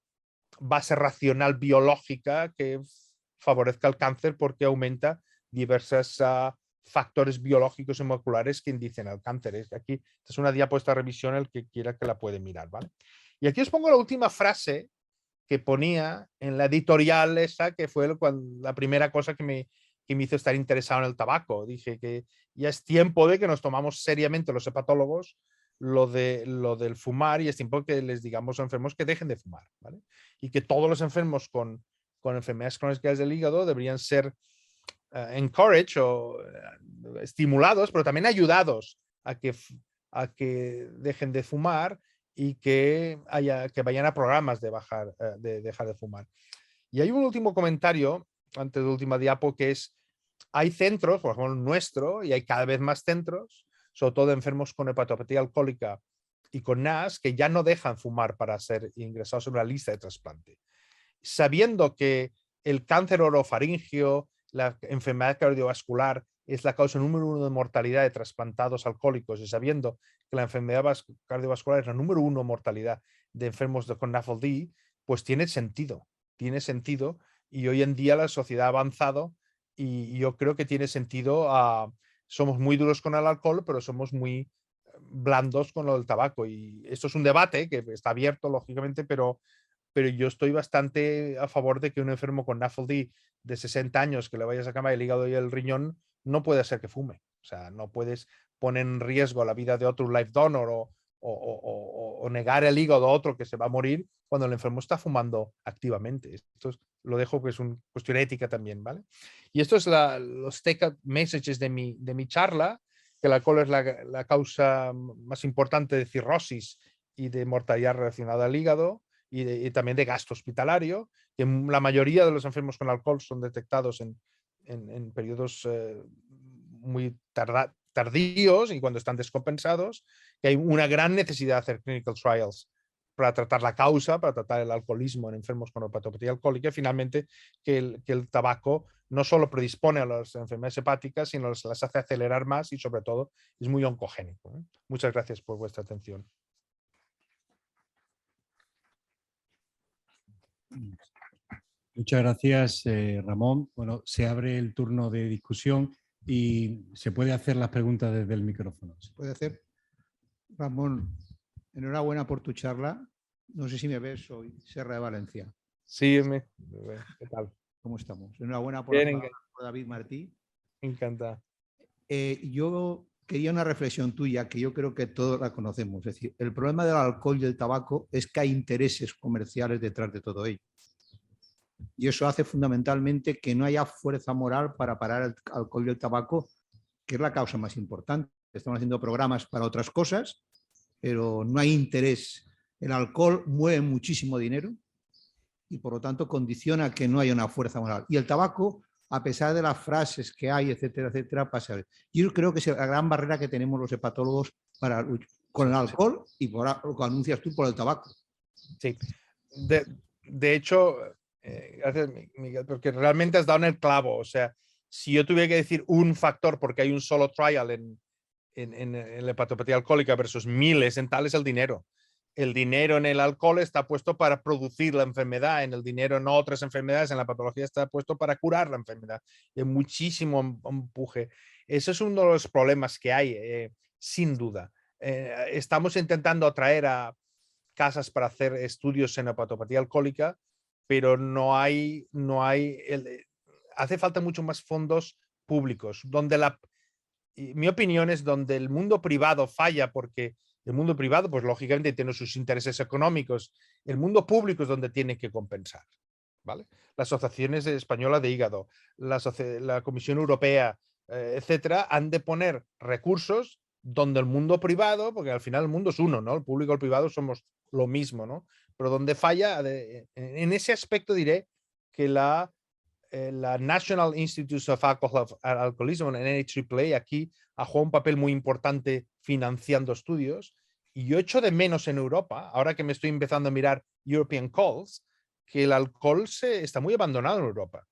base racional biológica que favorezca el cáncer porque aumenta diversos factores biológicos y moleculares que indicen el cáncer. Aquí esta es una diapo, esta revisión, el que quiera que la puede mirar, ¿vale? Y aquí os pongo la última frase que ponía en la editorial esa, que fue la primera cosa que me hizo estar interesado en el tabaco. Dije que ya es tiempo de que nos tomamos seriamente los hepatólogos lo del fumar y es tiempo que les digamos a enfermos que dejen de fumar, ¿vale? Y que todos los enfermos con enfermedades crónicas del hígado deberían ser encouraged o estimulados, pero también ayudados a que dejen de fumar y que vayan a programas de dejar de fumar. Y hay un último comentario, antes de la última diapo, que es, hay centros, por ejemplo, nuestro, y hay cada vez más centros, sobre todo de enfermos con hepatopatía alcohólica y con NASH, que ya no dejan fumar para ser ingresados sobre la lista de trasplante. Sabiendo que el cáncer orofaringio, la enfermedad cardiovascular, es la causa número 1 de mortalidad de trasplantados alcohólicos y sabiendo que la enfermedad cardiovascular es la número 1 mortalidad de enfermos con NAFLD, pues tiene sentido y hoy en día la sociedad ha avanzado y yo creo que tiene sentido. Somos muy duros con el alcohol, pero somos muy blandos con lo del tabaco y esto es un debate que está abierto lógicamente, pero yo estoy bastante a favor de que un enfermo con NAFLD de 60 años que le vaya a sacar el hígado y el riñón no puede ser que fume. O sea, no puedes poner en riesgo la vida de otro life donor o negar el hígado a otro que se va a morir cuando el enfermo está fumando activamente. Esto lo dejo que es una cuestión ética también, ¿vale? Y esto es los take-up messages de mi charla, que el alcohol es la causa más importante de cirrosis y de mortalidad relacionada al hígado y también de gasto hospitalario, que la mayoría de los enfermos con alcohol son detectados en periodos muy tardíos y cuando están descompensados, que hay una gran necesidad de hacer clinical trials para tratar la causa, para tratar el alcoholismo en enfermos con hepatopatía alcohólica, y finalmente que el tabaco no solo predispone a las enfermedades hepáticas, sino las hace acelerar más y sobre todo es muy oncogénico, ¿eh? Muchas gracias por vuestra atención. Muchas gracias, Ramón. Bueno, se abre el turno de discusión y se puede hacer las preguntas desde el micrófono. ¿Se puede hacer? Ramón, enhorabuena por tu charla. No sé si me ves, soy Serra de Valencia. Sí, ¿qué tal? ¿Cómo estamos? Enhorabuena por, Bien, por David Martí. Encantado. Yo quería una reflexión tuya que yo creo que todos la conocemos. Es decir, el problema del alcohol y el tabaco es que hay intereses comerciales detrás de todo ello. Y eso hace fundamentalmente que no haya fuerza moral para parar el alcohol y el tabaco, que es la causa más importante. Estamos haciendo programas para otras cosas, pero no hay interés. El alcohol mueve muchísimo dinero y por lo tanto condiciona que no haya una fuerza moral. Y el tabaco, a pesar de las frases que hay, etcétera, etcétera, pasa. Yo creo que es la gran barrera que tenemos los hepatólogos con el alcohol y por lo que anuncias tú por el tabaco. Sí, de hecho, gracias Miguel, porque realmente has dado en el clavo. O sea, si yo tuviera que decir un factor, porque hay un solo trial en la hepatopatía alcohólica versus miles en tal, es el dinero. El dinero en el alcohol está puesto para producir la enfermedad, en el dinero en otras enfermedades, en la patología está puesto para curar la enfermedad. Hay muchísimo empuje. Ese es uno de los problemas que hay, sin duda. Estamos intentando atraer a casas para hacer estudios en hepatopatía alcohólica, pero hace falta mucho más fondos públicos, mi opinión es donde el mundo privado falla, porque el mundo privado, pues lógicamente tiene sus intereses económicos. El mundo público es donde tiene que compensar, ¿vale? Las asociaciones españolas de hígado, la Comisión Europea, etcétera, han de poner recursos donde el mundo privado, porque al final el mundo es uno, ¿no? El público y el privado somos lo mismo, ¿no? Pero donde falla, en ese aspecto diré que la National Institute of Alcoholism, NIAAA, aquí ha jugado un papel muy importante financiando estudios, y yo echo de menos en Europa, ahora que me estoy empezando a mirar European Calls, que el alcohol está muy abandonado en Europa.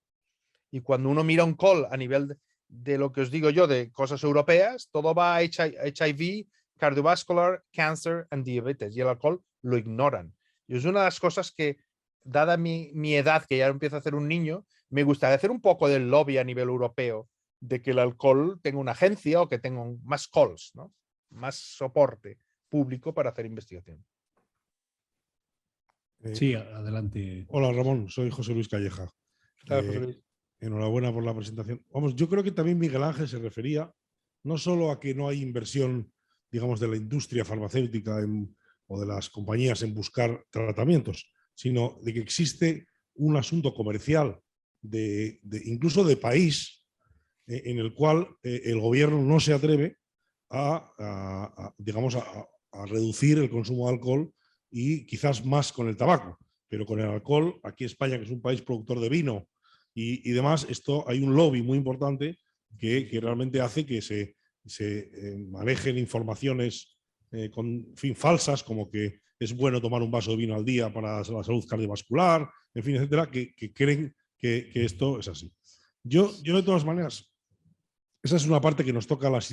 Y cuando uno mira un call a nivel de lo que os digo yo, de cosas europeas, todo va a HIV, cardiovascular, cancer and diabetes, y el alcohol lo ignoran. Y es una de las cosas que, dada mi edad, que ya empiezo a ser un niño, me gustaría hacer un poco del lobby a nivel europeo de que el alcohol tenga una agencia o que tenga más calls, ¿no? Más soporte público para hacer investigación. Sí, adelante. Hola Ramón, soy José Luis Calleja. José Luis. Enhorabuena por la presentación. Vamos, yo creo que también Miguel Ángel se refería no solo a que no hay inversión, digamos, de la industria farmacéutica o de las compañías en buscar tratamientos, sino de que existe un asunto comercial incluso de país, en el cual el gobierno no se atreve a reducir el consumo de alcohol, y quizás más con el tabaco, pero con el alcohol, aquí España, que es un país productor de vino y demás, hay un lobby muy importante que realmente hace que se manejen informaciones falsas, como que es bueno tomar un vaso de vino al día para la salud cardiovascular, en fin, etcétera, que creen que esto es así. Yo de todas maneras, esa es una parte que nos toca a las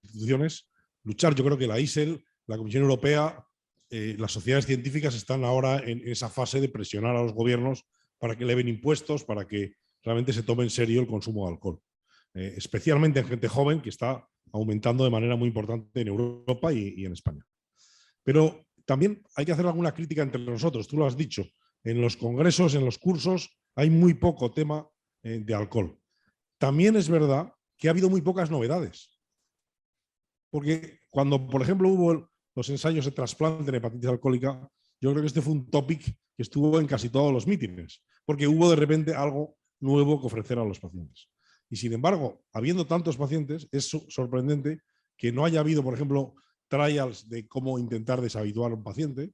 instituciones luchar. Yo creo que la ISEL, la Comisión Europea, las sociedades científicas están ahora en esa fase de presionar a los gobiernos para que eleven impuestos, para que realmente se tome en serio el consumo de alcohol. Especialmente en gente joven, que está aumentando de manera muy importante en Europa y en España. Pero también hay que hacer alguna crítica entre nosotros, tú lo has dicho. En los congresos, en los cursos, hay muy poco tema de alcohol. También es verdad que ha habido muy pocas novedades. Porque cuando, por ejemplo, hubo los ensayos de trasplante en hepatitis alcohólica, yo creo que este fue un topic que estuvo en casi todos los mítines, porque hubo de repente algo nuevo que ofrecer a los pacientes. Y sin embargo, habiendo tantos pacientes, es sorprendente que no haya habido, por ejemplo, trials de cómo intentar deshabituar a un paciente.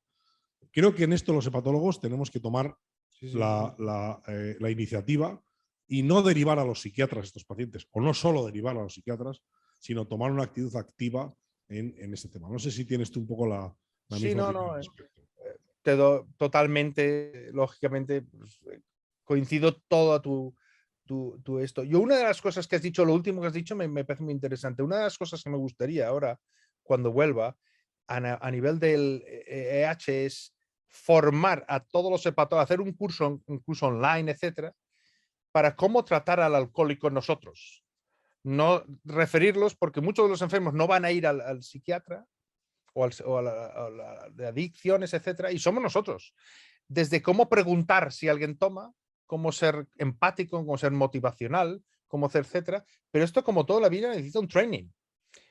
Creo que en esto los hepatólogos tenemos que tomar la iniciativa y no derivar a los psiquiatras estos pacientes, o no solo derivar a los psiquiatras, sino tomar una actitud activa en este tema. No sé si tienes tú un poco la misma opinión al respecto. Totalmente, lógicamente, pues, coincido todo a tu esto. Yo una de las cosas que has dicho, lo último que has dicho, me parece muy interesante. Una de las cosas que me gustaría ahora, cuando vuelva, a nivel del EH, es formar a todos los hepatólogos, hacer un curso incluso online, etcétera, para cómo tratar al alcohólico nosotros. No referirlos, porque muchos de los enfermos no van a ir al psiquiatra o de adicciones, etcétera, y somos nosotros. Desde cómo preguntar si alguien toma, cómo ser empático, cómo ser motivacional, cómo hacer, etcétera. Pero esto, como toda la vida, necesita un training.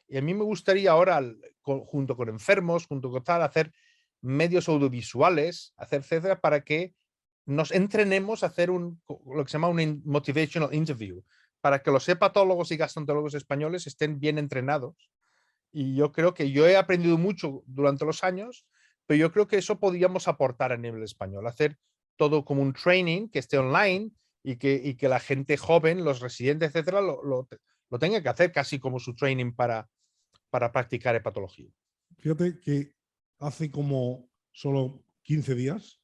Y a mí me gustaría ahora, junto con enfermos, junto con tal, hacer medios audiovisuales, hacer, etcétera, para que nos entrenemos a hacer lo que se llama un motivational interview, para que los hepatólogos y gastroenterólogos españoles estén bien entrenados. Y yo creo que yo he aprendido mucho durante los años, pero yo creo que eso podríamos aportar a nivel español, hacer todo como un training que esté online y que la gente joven, los residentes, etcétera, lo tenga que hacer casi como su training para practicar hepatología. Fíjate que hace como solo 15 días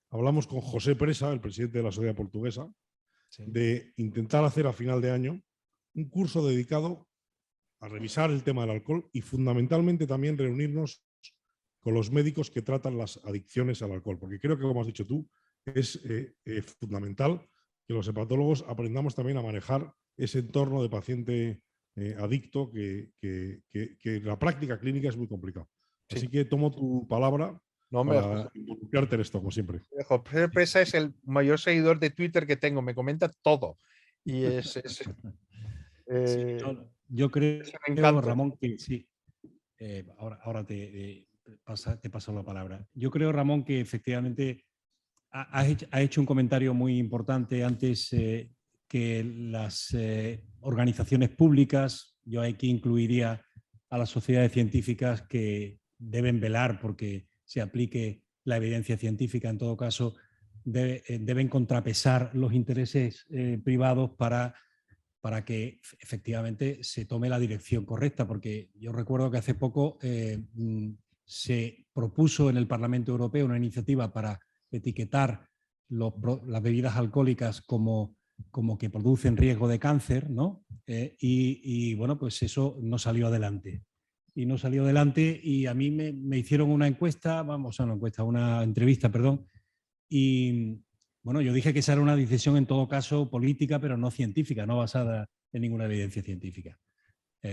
hablamos con José Presa, el presidente de la Sociedad Portuguesa, de intentar hacer a final de año un curso dedicado a revisar el tema del alcohol y fundamentalmente también reunirnos con los médicos que tratan las adicciones al alcohol, porque creo que, como has dicho tú, es fundamental que los hepatólogos aprendamos también a manejar ese entorno de paciente adicto que en la práctica clínica es muy complicado. Sí. Así que tomo tu palabra para involucrarte en esto, como siempre. José Presa es el mayor seguidor de Twitter que tengo, me comenta todo. Y yo creo, Ramón, que sí. Ahora te paso la palabra. Yo creo, Ramón, que efectivamente ha hecho un comentario muy importante antes, que las organizaciones públicas, yo aquí incluiría a las sociedades científicas, que deben velar porque se aplique la evidencia científica. En todo caso, deben contrapesar los intereses privados para que efectivamente se tome la dirección correcta, porque yo recuerdo que hace poco se propuso en el Parlamento Europeo una iniciativa para etiquetar las bebidas alcohólicas como que producen riesgo de cáncer, ¿no? Y bueno, pues eso no salió adelante. Y no salió adelante, y a mí me hicieron una entrevista, perdón, y bueno, yo dije que esa era una decisión en todo caso política, pero no científica, no basada en ninguna evidencia científica.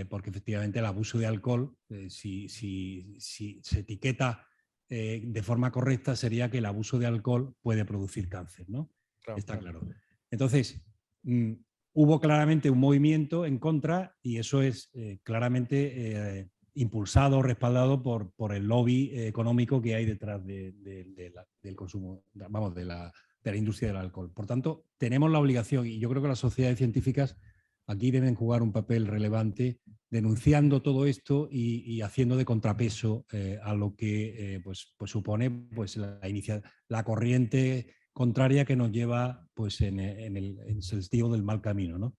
Porque efectivamente el abuso de alcohol, si se etiqueta de forma correcta, sería que el abuso de alcohol puede producir cáncer, ¿no? Claro, está claro. Entonces, hubo claramente un movimiento en contra, y eso es claramente impulsado, respaldado por el lobby económico que hay detrás del consumo, vamos, de la industria del alcohol. Por tanto, tenemos la obligación, y yo creo que las sociedades científicas aquí deben jugar un papel relevante denunciando todo esto y haciendo de contrapeso a lo que pues supone pues, la corriente contraria que nos lleva pues, en el sentido del mal camino, ¿no?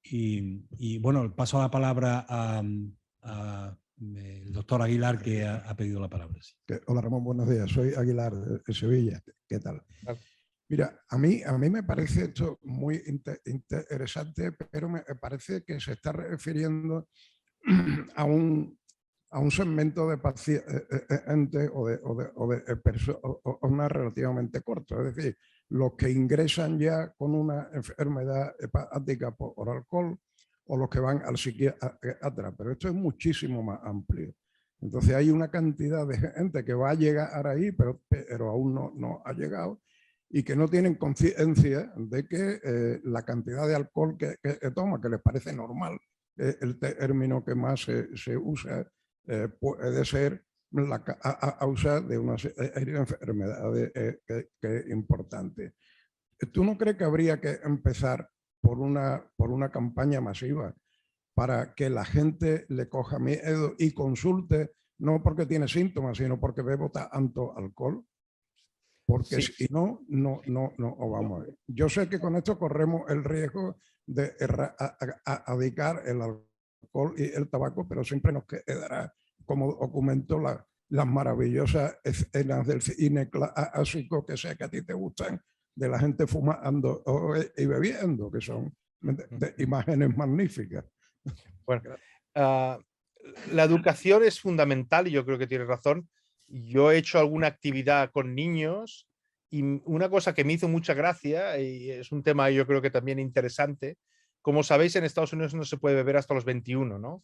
Y bueno, paso la palabra a el doctor Aguilar, que ha pedido la palabra. Sí. Hola Ramón, buenos días. Soy Aguilar de Sevilla. ¿Qué tal? Mira, a mí me parece esto muy interesante, pero me parece que se está refiriendo a un segmento de pacientes o de personas relativamente corto, es decir, los que ingresan ya con una enfermedad hepática por alcohol o los que van al psiquiatra, pero esto es muchísimo más amplio. Entonces hay una cantidad de gente que va a llegar ahí, pero aún no ha llegado. y que no tienen conciencia de que la cantidad de alcohol que toma, que les parece normal, el término que más se usa, puede ser la causa de una serie de enfermedades importantes. ¿Tú no crees que habría que empezar por una campaña masiva para que la gente le coja miedo y consulte, no porque tiene síntomas, sino porque bebe tanto alcohol? Porque si no vamos a ver. Yo sé que con esto corremos el riesgo de erradicar el alcohol y el tabaco, pero siempre nos quedará como documento las maravillosas escenas del cine clásico que sé que a ti te gustan, de la gente fumando y bebiendo, que son imágenes magníficas. Bueno, la educación es fundamental y yo creo que tienes razón. Yo he hecho alguna actividad con niños y una cosa que me hizo mucha gracia, y es un tema yo creo que también interesante, como sabéis en Estados Unidos no se puede beber hasta los 21, ¿no?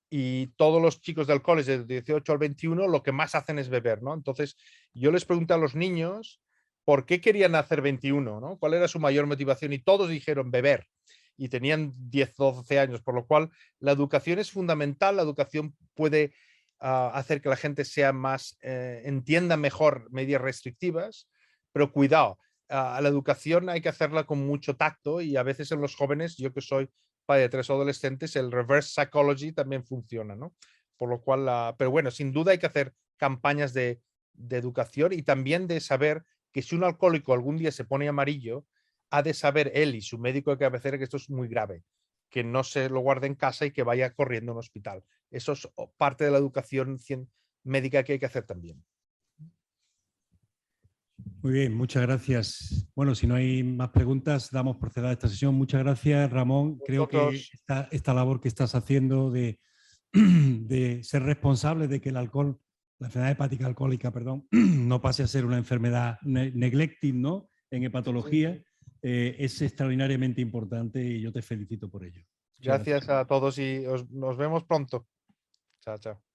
Y todos los chicos del college de 18 al 21 lo que más hacen es beber, ¿no? Entonces yo les pregunté a los niños por qué querían hacer 21, ¿no? ¿Cuál era su mayor motivación? Y todos dijeron beber. Y tenían 10, 12 años, por lo cual la educación es fundamental, la educación puede hacer que la gente sea más, entienda mejor medidas restrictivas, pero cuidado, la educación hay que hacerla con mucho tacto y a veces en los jóvenes, yo que soy padre de 3 adolescentes, el reverse psychology también funciona, ¿no? Por lo cual, pero bueno, sin duda hay que hacer campañas de educación y también de saber que si un alcohólico algún día se pone amarillo, ha de saber él y su médico de cabecera que esto es muy grave, que no se lo guarde en casa y que vaya corriendo a un hospital. Eso es parte de la educación médica que hay que hacer también. Muy bien, muchas gracias. Bueno, si no hay más preguntas, damos por cerrada esta sesión. Muchas gracias, Ramón. Creo que esta labor que estás haciendo de ser responsable de que el alcohol, la enfermedad hepática alcohólica, perdón, no pase a ser una enfermedad neglecting, ¿no? En hepatología, es extraordinariamente importante y yo te felicito por ello. Gracias a todos y nos vemos pronto. Chao, chao.